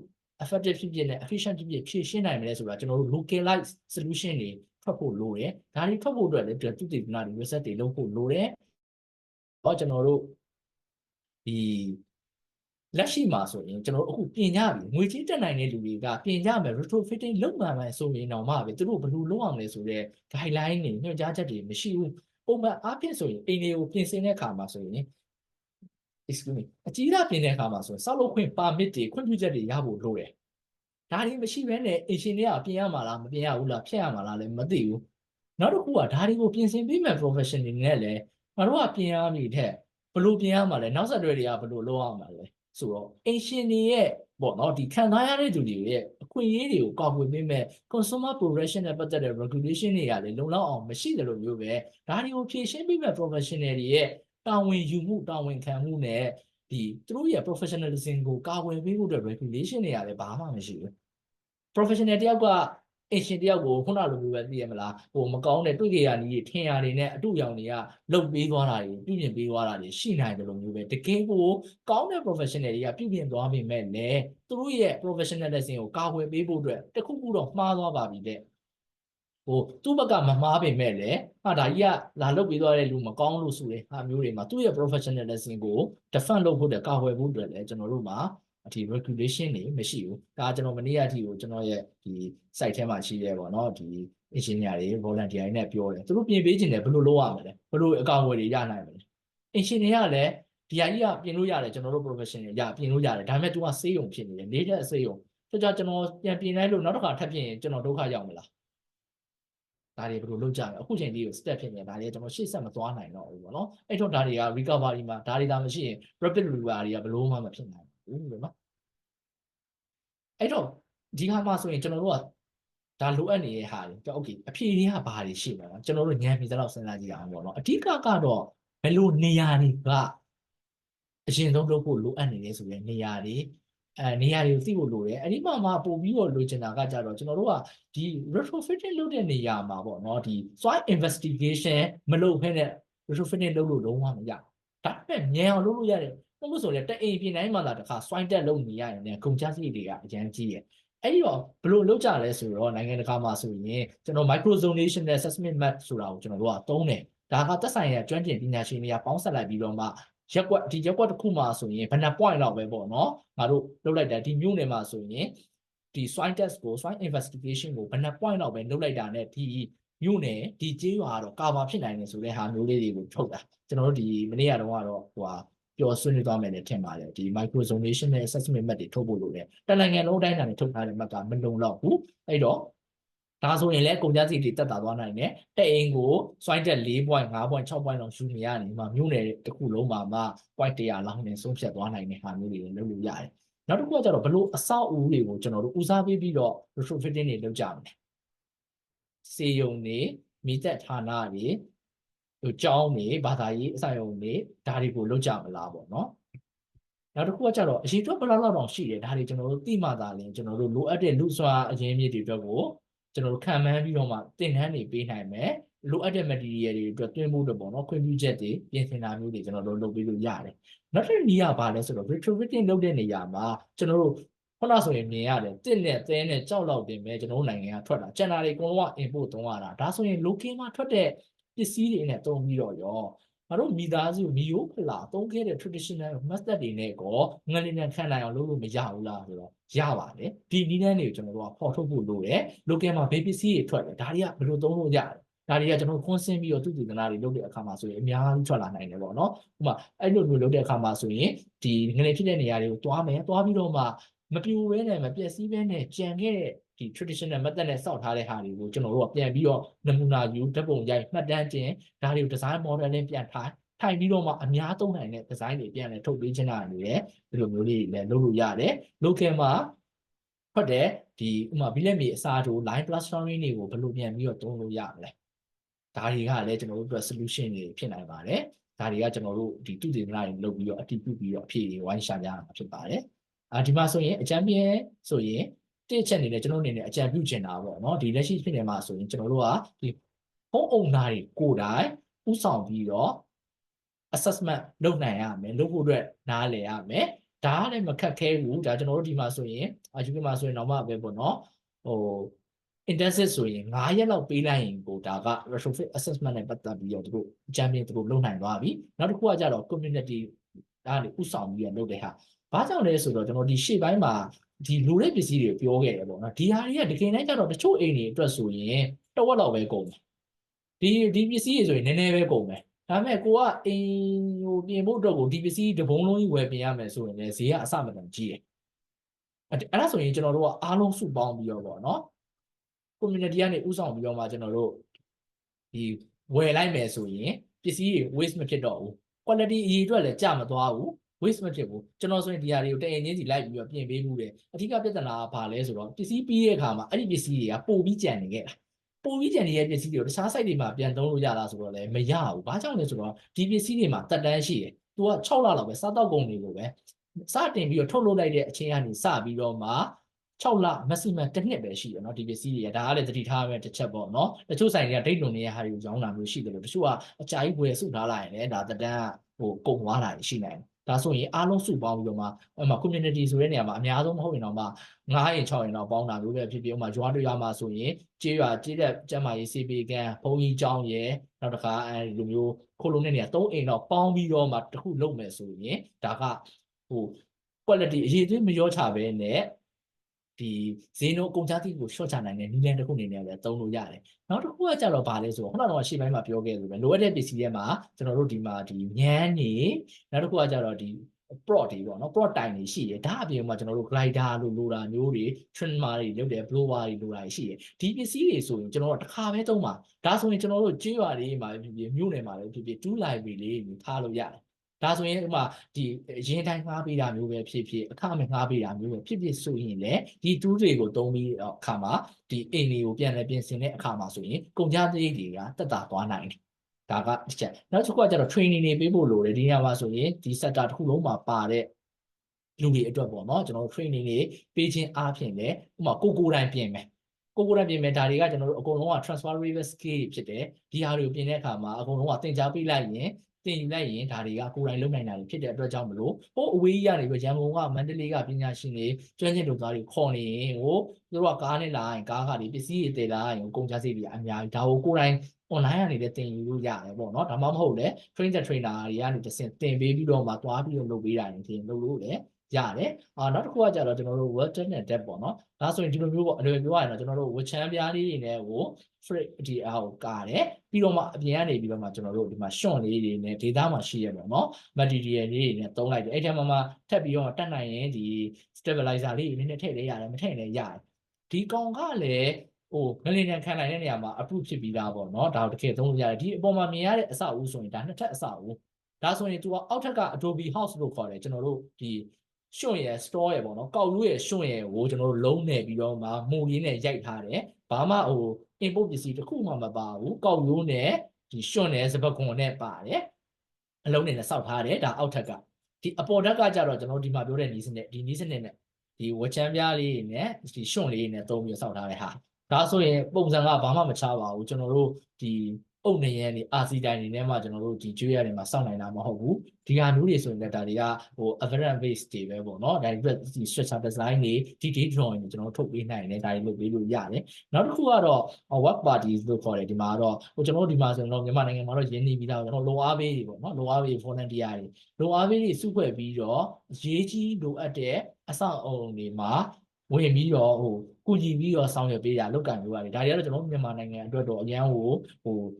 effective ဖြစ်ဖြစ်နဲ့ efficient ဖြစ်ဖြစ်ဖြည့်ရှင်းနိုင်မလဲဆိုတာကျွန်တော်တို့ localize solution တွေထွက်ဖို့လိုတယ်ဒါတွေထွက်ဖို့အတွက်လည်းသူတည်နာတွေ research တွေလုပ်ဖို့လိုတယ်ဟောကျွန်တော်တို့ဒီ လက်ရှိမှာဆိုရင်ကျွန်တော်တို့အခုပြင်ကြပြီငွေချင်းတက်နိုင်တဲ့လူတွေကပြင်ကြမယ် retrofitting လုပ်မှန်မှန်ဆိုရင်တော့မှပဲသူတို့ဘယ်လိုလုပ်အောင်လဲဆိုတော့ guideline တွေညွှန်ကြားချက်တွေမရှိဘူးပုံမှန်အားဖြင့်ဆိုရင်အိမ်တွေကိုပြင်ဆင်တဲ့အခါမှာဆိုရင် excuse me အကြီးအပြင်တဲ့အခါမှာဆိုရင်စောက်လုပ်ခွင့် permit တွေခွင့်ပြုချက်တွေရဖို့လိုတယ်ဒါတွေမရှိဘဲနဲ့ engineer ကပြင်ရမှာလားမပြင်ရဘူးလားဖြတ်ရမှာလားလည်းမသိဘူးနောက်တစ်ခုကဒါတွေကိုပြင်ဆင်ပေးမဲ့ profession တွေနဲ့လည်းငါတို့ကပြင်ရမည်တဲ့ဘယ်လိုပြင်ရမှာလဲနောက်ဆက်တွဲတွေကဘယ်လိုလုပ်ရမှာလဲဆိုတော့ ancient တွေရဲ့ပေါ့နော်ဒီခံစားရတဲ့သူတွေရဲ့အခွင့်အရေးတွေကိုကာကွယ်ပေးမဲ့ consumer protection နဲ့ပတ်သက်တဲ့ regulation တွေကလည်းလုံလောက်အောင်မရှိတယ်လို့မျိုးပဲဒါတွေကိုဖြည့်ရှင်းပေးမဲ့ professional တွေရဲ့တာဝန်ယူမှုတာဝန်ခံမှုနဲ့ဒီသူတို့ရဲ့ professionalism ကိုကာကွယ်ပေးဖို့အတွက် regulation တွေကလည်းဘာမှမရှိဘူး professional တယောက်က ancient တယောက်ကိုခုနလိုမျိုးပဲသိရမလားဟိုမကောင်းတဲ့တွေ့ကြရနည်းထင်ရတွေနဲ့အတူရောင်တွေကလုတ်ပေးသွားတာတွေပြုပြင်ပေးသွားတာတွေရှိနိုင်တယ်လို့မျိုးပဲတကယ်ကိုကောင်းတဲ့ professional တွေကပြုပြင်သွားပြီမဲ့လေသူတို့ရဲ့ professionalism ကိုကာကွယ်ပေးဖို့အတွက်တခုခုတော့မှားသွားပါပြီတဲ့ဟိုသူ့ဘက်ကမမှားပေမဲ့လေဟာဒါကြီးကလာလုတ်ပေးသွားတဲ့လူမကောင်းလို့ဆိုတဲ့ဟာမျိုးတွေမှာသူ့ရဲ့ professionalism ကို defend လုပ်ဖို့အတွက်ကာကွယ်ဖို့အတွက်လည်းကျွန်တော်တို့မှာဒီ regulation တွေမရှိဘူးဒါကျွန်တော်မနေ့ကအထိကိုကျွန်တော်ရဲ့ဒီ site ထဲမှာရှိရဲပေါ့နော်ဒီ engineer တွေ volunteer တွေနဲ့ပြောတယ်သူတို့ပြင်ပေးခြင်းတယ်ဘယ်လိုလုပ်ရမလဲဘယ်လိုအကောင့်အဝယ်တွေရနိုင်မလဲ engineer ကလည်းဒီအကြီးကပြင်လို့ရတယ်ကျွန်တော်တို့ professional ရပြင်လို့ရတယ်ဒါပေမဲ့ तू ကစေးုံဖြစ်နေတယ်နေတဲ့စေးုံဆိုတော့ကျွန်တော်ပြန်ပြင်လိုက်လို့နောက်တစ်ခါထပ်ပြင်ရင်ကျွန်တော်ဒုက္ခရောက်မလားဒါတွေဘယ်လိုလုပ်ကြလဲအခုချိန်လေးကို step ဖြစ်နေဒါတွေကျွန်တော်ရှေ့ဆက်မသွားနိုင်တော့ဘူးပေါ့နော်အဲ့တော့ဒါတွေက recovery မှာဒါတွေဒါမရှိရင် rapid recovery တွေကဘယ်လိုမှမဖြစ်နိုင်ဘူးလို့နော်အဲ့တော့ဒီဟာမှာဆိုရင်ကျွန်တော်တို့ကဒါလိုအပ်နေတဲ့ဟာတွေโอเคအဖြေတွေကဘာတွေရှိမလဲကျွန်တော်တို့ညံပြီးတော့စဉ်းစားကြည့်အောင်ပေါ့နော်အဓိကကတော့ဘယ်လိုနေရာတွေကအရင်ဆုံးလုပ်ဖို့လိုအပ်နေလဲဆိုတဲ့နေရာတွေနေရာတွေကိုသိဖို့လိုတယ်အဲ့ဒီမှာပို့ပြီးတော့လိုချင်တာကကြတော့ကျွန်တော်တို့ကဒီ retrofitting လုပ်တဲ့နေရာမှာပေါ့နော်ဒီ soil investigation မလုပ်ဖ ೇನೆ retrofitting လုပ်လို့လုံးဝမရဒါပေမဲ့မြန်အောင်လုပ်လို့ရတယ်ဘာလို့ဆိုလဲတအိမ်ပြင်တိုင်းမှာလာတခါ soil test လုပ်နေရရင်လည်းကုန်ကျစရိတ်တွေကအရင်ကြီးရယ်အဲ့ဒီတော့ဘယ်လိုလုပ်ကြလဲဆိုတော့နိုင်ငံတကာမှာဆိုရင်ကျွန်တော် micro zonation နဲ့ seismic map ဆိုတာကိုကျွန်တော်တို့ကသုံးတယ်ဒါကသက်ဆိုင်ရာကျွမ်းကျင်ပညာရှင်တွေကပေါင်းစပ်လိုက်ပြီးတော့မှရက်ကွက်ဒီရက်ကွက်တစ်ခုမှာဆိုရင်ဘယ်နှ point လောက်ပဲပေါ့နော်ငါတို့လုပ်လိုက်တာဒီမြို့နယ်မှာဆိုရင်ဒီ soil test ကို soil investigation ကိုဘယ်နှ point လောက်ပဲလုပ်လိုက်တာနဲ့ဒီမြို့နယ်ဒီကျေးရွာကတော့ကာဗာဖြစ်နိုင်တယ်ဆိုတဲ့ဟာမျိုးလေးတွေကိုထုတ်တာကျွန်တော်တို့ဒီမနေ့ကတော့ဟိုဟာပျော်ဆွေးနွေးသွားမယ်နဲ့ထင်ပါတယ်ဒီ micro zonation နဲ့ assessment map တွေထုတ်ဖို့လိုတယ်တနိုင်ငံလုံးအတိုင်းအတာနဲ့ထုတ်ထားတဲ့ map ကမလုံလောက်ဘူးအဲ့တော့ဒါဆိုရင်လည်းကုန်ကျစရိတ်တွေတက်တာသွားနိုင်တယ်တဲ့အိမ်ကို soil test 4 point 5 point 6 point လောက်ယူနေရနေမှာမြို့နယ်တစ်ခုလုံးမှာမှ point 100လောက်နဲ့ဆုံးဖြတ်သွားနိုင်တဲ့ဟာမျိုးတွေလုပ်လို့ရတယ်နောက်တစ်ခုကကျတော့ဘလို့အဆောက်အဦတွေကိုကျွန်တော်တို့ဦးစားပေးပြီးတော့ retrofitting တွေလုပ်ကြမယ်စေယုံတွေမိသက်ဌာနတွေဟိုကျောင်းတွေဘာသာရေးအဆိုင်အုံတွေဒါတွေကိုလုပ်ကြမလားပေါ့နော်နောက်တစ်ခုကကျတော့အရေးအတွက်ဘယ်လောက်လောက်တောင်ရှိတယ်ဒါတွေကျွန်တော်တို့သိမှသာလင်ကျွန်တော်တို့လိုအပ်တဲ့လူစွာအရင်းမြစ်တွေအတွက်ကိုကျွန်တော်တို့ခံမှန်းပြီးတော့မှသင်တန်းတွေပေးနိုင်မယ်လိုအပ်တဲ့ material တွေအတွက်တွင်းဖို့အတွက်ပေါ့နော်ခွင့်ပြုချက်တွေပြင်ဆင်တာမျိုးတွေကျွန်တော်တို့လုပ်ပေးလို့ရတယ်နောက်တစ်နည်းကဘာလဲဆိုတော့ retrofitting လုပ်တဲ့နေရာမှာကျွန်တော်တို့ခုနဆိုရင်မြင်ရတယ်တစ်နဲ့သဲနဲ့ကြောက်လောက်တင်ပဲကျွန်တော်တို့နိုင်ငံကထွက်တာကျန်တာတွေအကုန်လုံးက import သုံးရတာဒါဆိုရင် local မှာထွက်တဲ့ပစ္စည်းတွေနဲ့သုံးပြီးတော့ရောငါတို့မိသားစုမိယိုးဖလာသုံးခဲ့တဲ့ traditional method တွေနဲ့ကောငလျင်ခံနိုင်အောင်လုပ်လို့မရဘူးလားဆိုတော့ရပါတယ်ဒီနည်းလမ်းတွေကိုကျွန်တော်တို့ကဖော်ထုတ်ဖို့လိုတယ် local မှာဘေးပစ္စည်းတွေထွက်တယ်ဒါတွေကဘယ်လိုသုံးလို့ရတယ်ဒါတွေကကျွန်တော်ကွန်းဆင်းပြီးတော့သူတည်တနာတွေလုပ်တဲ့အခါမှာဆိုရင်အများကြီးထွက်လာနိုင်တယ်ပေါ့နော်ဥပမာအဲ့လိုမျိုးလုပ်တဲ့အခါမှာဆိုရင်ဒီငလျင်ဖြစ်တဲ့နေရာတွေကိုတွားမယ်တွားပြီးတော့မှမပြိုဘဲနဲ့မပျက်စီးဘဲနဲ့ကြံခဲ့တဲ့ဒီ traditional method နဲ့စောက်ထားတဲ့ဟာတွေကိုကျွန်တော်တို့ကပြန်ပြီးတော့နမူနာယူဓာတ်ပုံရိုက်မှတ်တမ်းတင်ဒါတွေကို design modeling ပြန်ထိုင်ပြီးတော့မှအများသုံးနိုင်တဲ့ design တွေပြန်လဲထုတ်ပေးချင်တာတွေလည်းဒီလိုမျိုးလေးလည်းလုပ်လို့ရတယ် local မှာဟုတ်တယ်ဒီဥမာဘီလက်မီအစားထိုး line plastering တွေကိုဘယ်လိုပြန်ပြီးတော့သုံးလို့ရမလဲဒါတွေကလည်းကျွန်တော်တို့အတွက် solution တွေဖြစ်နိုင်ပါတယ်ဒါတွေကကျွန်တော်တို့ဒီသူတည်နာတွေလုပ်ပြီးတော့အတည်ပြုပြီးတော့အဖြေတွေဝိုင်းရှာကြရမှာဖြစ်ပါတယ်ဒီမှာဆိုရင်အကြံပြင်းဆိုရင်တစ်ချက်အနေနဲ့ကျွန်တော်အနေနဲ့အကြံပြုချင်တာပေါ့နော်ဒီလက်ရှိဖြစ်နေမှာဆိုရင်ကျွန်တော်တို့ကဒီ home owner တွေကိုယ်တိုင်ဥဆောင်ပြီးတော့ assessment လုပ်နိုင်ရမယ်လုပ်ဖို့အတွက်နားလည်ရမယ်ဒါကလည်းမခက်ခဲဘူးဒါကျွန်တော်တို့ဒီမှာဆိုရင်ယူကေမှာဆိုရင်တော့မှပဲပေါ့နော်ဟို intensive ဆိုရင်9ရက်လောက်ပေးလိုက်ရင်ကိုဒါက retrofit assessment နဲ့ပတ်သက်ပြီးတော့သူတို့အကြံပြင်းသူတို့လုပ်နိုင်သွားပြီနောက်တစ်ခုကကြတော့ community ဒါကနေဥဆောင်ပြီးတော့လုပ်တဲ့ဟာ ဘာကြောင့်လဲဆိုတော့ကျွန်တော်ဒီရှေ့ပိုင်းမှာဒီလူတဲ့ပစ္စည်းတွေပြောခဲ့တယ်ပေါ့နော်ဒီဟာတွေကတကယ်တမ်းကျတော့တချို့အိမ်တွေအတွက်ဆိုရင်တဝက်လောက်ပဲကုန်တယ်ဒီပစ္စည်းတွေဆိုရင်နည်းနည်းပဲကုန်တယ်ဒါပေမဲ့ကိုကအိမ်ဟိုပြင်ဖို့အတွက်ကိုဒီပစ္စည်းတဘုံလုံးကြီးဝယ်ပြင်ရမယ်ဆိုရင်လည်းဈေးကအဆမတန်ကြီးတယ်အဲ့ဒါဆိုရင်ကျွန်တော်တို့ကအားလုံးစုပေါင်းပြီးတော့ပေါ့နော် community ကနေဥဆောင်ပြီးတော့မှကျွန်တော်တို့ဒီဝယ်လိုက်မယ်ဆိုရင်ပစ္စည်းတွေ waste မဖြစ်တော့ဘူး quality အရေးအတွက်လည်းကျမသွားဘူး waste မဖြစ်ဘူးကျွန်တော်ဆိုရင်ဒီဟာတွေကိုတရင်ချင်းစီလိုက်ပြီးတော့ပြင်ပေးမှုတယ်အဓိကပြဿနာကဘာလဲဆိုတော့ပစ္စည်းပြီးတဲ့အခါမှာအဲ့ဒီပစ္စည်းတွေကပို့ပြီးကြံနေခဲ့တာပို့ပြီးကြံနေတဲ့ပစ္စည်းတွေကိုတခြား site တွေမှာပြန်သုံးလို့ရတာဆိုတော့လည်းမရဘူးဘာကြောင့်လဲဆိုတော့ဒီပစ္စည်းတွေမှာတက်တန်းရှိတယ်သူက6လလောက်ပဲစားတော့ကုန်နေလို့ပဲစတင်ပြီးတော့ထုတ်လုပ်လိုက်တဲ့အချိန်ကနေစပြီးတော့မှ6လ maximum တစ်နှစ်ပဲရှိတယ်เนาะဒီပစ္စည်းတွေကဒါကလည်းသတိထားရမယ့်တစ်ချက်ပေါ့เนาะတချို့ဆိုင်တွေကဒိတ်လွန်နေတဲ့ဟာတွေကိုရောင်းတာမျိုးရှိတယ်လို့တချို့ကအကြာကြီးဝယ်စုထားလိုက်ရင်လည်းဒါတက်တန်းဟိုကုန်သွားတာရှိနိုင်တယ်ဒါဆိုရင်အားလုံးစုပေါင်းပြီးတော့မှအဲ့မှာ community ဆိုတဲ့နေရာမှာအများဆုံးမဟုတ်ရင်တော့မှ9ရင်6ရင်တော့ပေါင်းတာမျိုးပဲဖြစ်ဖြစ်ဥပမာရွာတွေရွာမှာဆိုရင်ကျေးရွာကျေးတဲ့ကျမ်းမာရေးစေပေကန်ဘုံကြီးကျောင်းရယ်နောက်တစ်ခါအဲဒီလိုမျိုးခိုးလုံးတဲ့နေရာ3အိမ်တော့ပေါင်းပြီးတော့မှတစ်ခုလုပ်မယ်ဆိုရင်ဒါကဟို quality အရေးသွေးမရောချပဲနဲ့ဒီဈေးနှုန်းအကုန်ကြတိကို short ချနိုင်တဲ့နည်းလမ်းတစ်ခုအနေနဲ့လည်းသုံးလို့ရတယ်နောက်တစ်ခုကကြတော့ဗာလဲဆိုတော့ခုနကတော့ရှေ့ပိုင်းမှာပြောခဲ့လို့ပဲလိုအပ်တဲ့ပစ္စည်းတွေမှာကျွန်တော်တို့ဒီမှာဒီညမ်းနေနောက်တစ်ခုကကြတော့ဒီ prod တွေပေါ့နော် prod တိုင်တွေရှိတယ်ဒါအပြင်မှာကျွန်တော်တို့ glider လို့လိုတာမျိုးတွေ trimmer တွေလုပ်တယ် blower တွေလိုတာရှိတယ်ဒီပစ္စည်းတွေဆိုရင်ကျွန်တော်တို့တစ်ခါပဲသုံးပါဒါဆိုရင်ကျွန်တော်တို့ကြေးရွာတွေမှာဖြစ်ဖြစ်မြို့နယ်မှာလည်းဖြစ်ဖြစ် two library လေးထားလို့ရတယ်ဒါဆိုရင်ဥမာဒီရင်းတိုင်းငှားပေးတာမျိုးပဲဖြစ်ဖြစ်အခမဲ့ငှားပေးတာမျိုးပဲဖြစ်ဖြစ်ဆိုရင်လည်းဒီ tool တွေကိုသုံးပြီးအခါမှာဒီအိမ်တွေကိုပြန်လည်ပြင်ဆင်တဲ့အခါမှာဆိုရင်ကုန်ကျစရိတ်တွေကတက်တာသွားနိုင်တယ်ဒါကတစ်ချက်နောက်တစ်ခုကကျတော့ training တွေပေးဖို့လိုတယ်ဒီနေရာမှာဆိုရင်ဒီ sector တစ်ခုလုံးမှာပါတဲ့လူတွေအတွက်ပေါ့နော်ကျွန်တော်တို့ training တွေပေးခြင်းအားဖြင့်လည်းဥမာကိုတိုင်းပြင်မယ်ကိုတိုင်းပြင်မယ်ဒါတွေကကျွန်တော်တို့အကုန်လုံးက transferable skill ဖြစ်တယ်ဒီဟာတွေကိုပြင်တဲ့အခါမှာအကုန်လုံးကသင်ကြားပေးလိုက်ရင်တင်ယူလိုက်ရင်ဒါတွေကကိုယ်တိုင်လုပ်နိုင်တာဖြစ်တဲ့အတွက်ကြောင့်မလို့ဟိုအဝေးကြီးကနေပြီးရန်ကုန်ကမန္တလေးကပညာရှင်တွေကျွမ်းကျင်သူသားတွေခေါ်နေရင်ဟိုသူတို့ကကားနဲ့လာရင်ကားကတွေပစ္စည်းတွေတည်လာရင်ကုန်ကြစည်တွေအများကြီးဒါကိုကိုယ်တိုင် online ကနေလည်းတင်ယူလို့ရတယ်ပေါ့နော်ဒါမှမဟုတ်လည်း train the trainer တွေကနေတစ်ဆင့်တင်ပေးပြီးတော့မှသွားပြီးတော့လုပ်ပေးတာရင်တင်လုပ်လို့လည်းရတယ်နောက်တစ်ခုကကြတော့ကျွန်တော်တို့ water နဲ့ depth ပေါ့နော်ဒါဆိုရင်ဒီလိုမျိုးပေါ့အလွယ်ပြောရရင်တော့ကျွန်တော်တို့ဝချမ်းပြားလေးတွေနဲ့ကို freight ဒီအားကိုကာတယ်ပြီးတော့မှအပြင်ကနေပြီးတော့မှကျွန်တော်တို့ဒီမှာ short လေးတွေနဲ့ data မှာရှိရပေါ့နော် material လေးတွေနဲ့သုံးလိုက်တယ်အဲ့ထဲမှာထပ်ပြီးတော့တက်နိုင်ရင်ဒီ stabilizer လေးတွေနည်းနည်းထည့်လေးရတယ်မထည့်လည်းရတယ်ဒီကောင်ကလည်းဟိုငလင်တန်ခံနိုင်တဲ့နေရာမှာ approve ဖြစ်ပြီးသားပေါ့နော်ဒါတကယ်သုံးလို့ရတယ်ဒီအပေါ်မှာမြင်ရတဲ့အဆောက်အဦဆိုရင်ဒါနှစ်ထပ်အဆောက်အဦဒါဆိုရင် तू အောက်ထက်က Adobe House လို့ခေါ်တယ်ကျွန်တော်တို့ဒီရွှွန့်ရယ် store ရယ်ပေါ့နော်ကောက်ရိုးရယ်ရွှွန့်ရယ်ကိုကျွန်တော်တို့လုံးနေပြီးတော့မှမှုလေးနဲ့ရိုက်ထားတယ်ဘာမှဟို input ပစ္စည်းတစ်ခုမှမပါဘူးကောက်ရိုးနဲ့ဒီရွှွန့်နဲ့စပကွန်နဲ့ပါတယ်အလုံးနဲ့စောက်ထားတယ်ဒါအောက်ထက်ကဒီအပေါ်ထက်ကကြတော့ကျွန်တော်ဒီမှာပြောတဲ့နီးစနစ်ဒီနီးစနစ်နဲ့ဒီဝချမ်းပြားလေးနဲ့ဒီရွှွန့်လေးနဲ့သုံးပြီးစောက်ထားတဲ့ဟာဒါဆိုရင်ပုံစံကဘာမှမချပါဘူးကျွန်တော်တို့ဒီအုပ်နေရတဲ့အာစီတိုင်းနေနဲ့မှကျွန်တော်တို့ဒီကျွေးရတယ်မှာစောင့်နိုင်တာမဟုတ်ဘူးဒီဟာမျိုးတွေဆိုရင်လည်းဒါတွေကဟို average base တွေပဲပေါ့နော်ဒါတွေဒီ structure design တွေ detail drawing တွေကျွန်တော်တို့ထုတ်ပေးနိုင်တယ်ဒါတွေလုပ်ပေးလို့ရတယ်နောက်တစ်ခုကတော့ web parties လို့ခေါ်တယ်ဒီမှာတော့ဟိုကျွန်တော်တို့ဒီမှာဆိုရင်တော့မြန်မာနိုင်ငံမှာတော့ရင်းနှီးပြီးသားကျွန်တော်လိုအားပေးတွေပေါ့နော်လိုအားပေး volunteer တွေလိုအားပေးတွေစုဖွဲ့ပြီးတော့ရေးကြီးလိုအပ်တဲ့အဆောက်အအုံတွေမှာဝင်ပြီးတော့ဟိုကုညီပြီးတော့ဆောင်ရွက်ပေးတာလုပ်ကံမျိုးရတယ်ဒါတွေကတော့ကျွန်တော်မြန်မာနိုင်ငံအတွက်တော့အရန်ဟို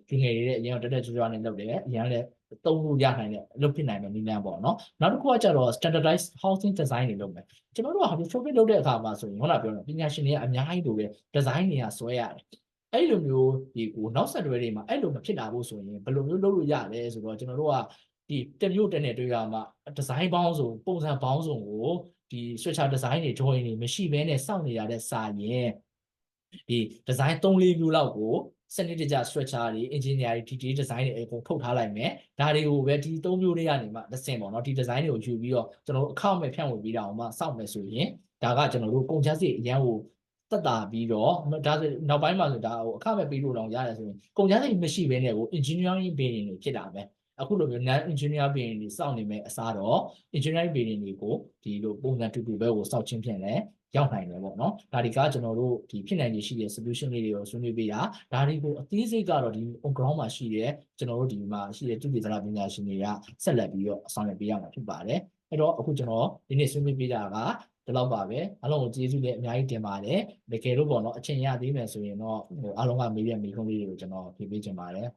ဒီငယ်တွေတဲ့အရန်တက်တက်ကြွကြွနဲ့လုပ်တယ်အရန်လည်းသုံးလို့ရနိုင်တဲ့လုပ်ဖြစ်နိုင်တဲ့နည်းလမ်းပေါ့နော်နောက်တစ်ခုကကျတော့ standardized housing design တွေလုပ်မယ်ကျွန်တော်တို့က retrofit လုပ်တဲ့အခါမှာဆိုရင်ခုနပြောတယ်ပညာရှင်တွေကအများကြီးလိုတဲ့ design တွေကဆွဲရတယ်အဲ့လိုမျိုးဒီကိုနောက်ဆက်တွဲတွေမှာအဲ့လိုမဖြစ်တာဘူးဆိုရင်ဘယ်လိုမျိုးလုပ်လို့ရလဲဆိုတော့ကျွန်တော်တို့ကဒီတစ်မျိုးတစ်နဲ့တွေ့ရမှာ design ပေါင်းစုံပုံစံပေါင်းစုံကိုဒီ structure design တွေ drawing တွေမရှိဘဲနဲ့စောင့်နေရတဲ့စာရင်ဒီ design 3-4မျိုးလောက်ကိုစနစ်တကျ structure တွေ engineer တွေ detail design တွေအကုန်ထုတ်ထားလိုက်မယ်ဒါတွေကိုပဲဒီ3မျိုးတွေကနေမှတစ်ဆင့်ပေါ့နော်ဒီ design တွေကိုယူပြီးတော့ကျွန်တော်တို့အခမဲ့ဖြန့်ဝေပြီးတာအောင်မှစောင့်မယ်ဆိုရင်ဒါကကျွန်တော်တို့ကုန်ကျစရိတ်အရန်ကိုတက်တာပြီးတော့ဒါဆိုနောက်ပိုင်းမှာဆိုဒါဟိုအခမဲ့ပေးလို့တော့ရတယ်ဆိုရင်ကုန်ကျစရိတ်မရှိဘဲနဲ့ကို engineering building တွေဖြစ်တာပဲအခုလိုမျိုး non engineer building တွေစောင့်နေမယ်အစားတော့ engineering building တွေကိုဒီလိုပုံစံတူတူပဲကိုစောင့်ချင်းဖြင့်လဲ ရောက်နိုင်တယ်ပေါ့နော်ဒါတွေကကျွန်တော်တို့ဒီဖြစ်နိုင်ရရှိတဲ့ solution လေးတွေကိုဆွေးနွေးပေးတာဒါတွေကိုအသေးစိတ်ကတော့ဒီ on ground မှာရှိတဲ့ကျွန်တော်တို့ဒီမှာရှိတဲ့သူတေသနပညာရှင်တွေကဆက်လက်ပြီးတော့အဆောင်ရွက်ပေးရမှာဖြစ်ပါတယ်အဲ့တော့အခုကျွန်တော်ဒီနေ့ဆွေးနွေးပေးတာကဒီလောက်ပါပဲအားလုံးကိုကျေးဇူးလည်းအများကြီးတင်ပါတယ်တကယ်လို့ပေါ့နော်အချိန်ရသေးမယ်ဆိုရင်တော့အားလုံးကမေးရမေးခွန်းလေးတွေကိုကျွန်တော်ဖြေပေးချင်ပါတယ်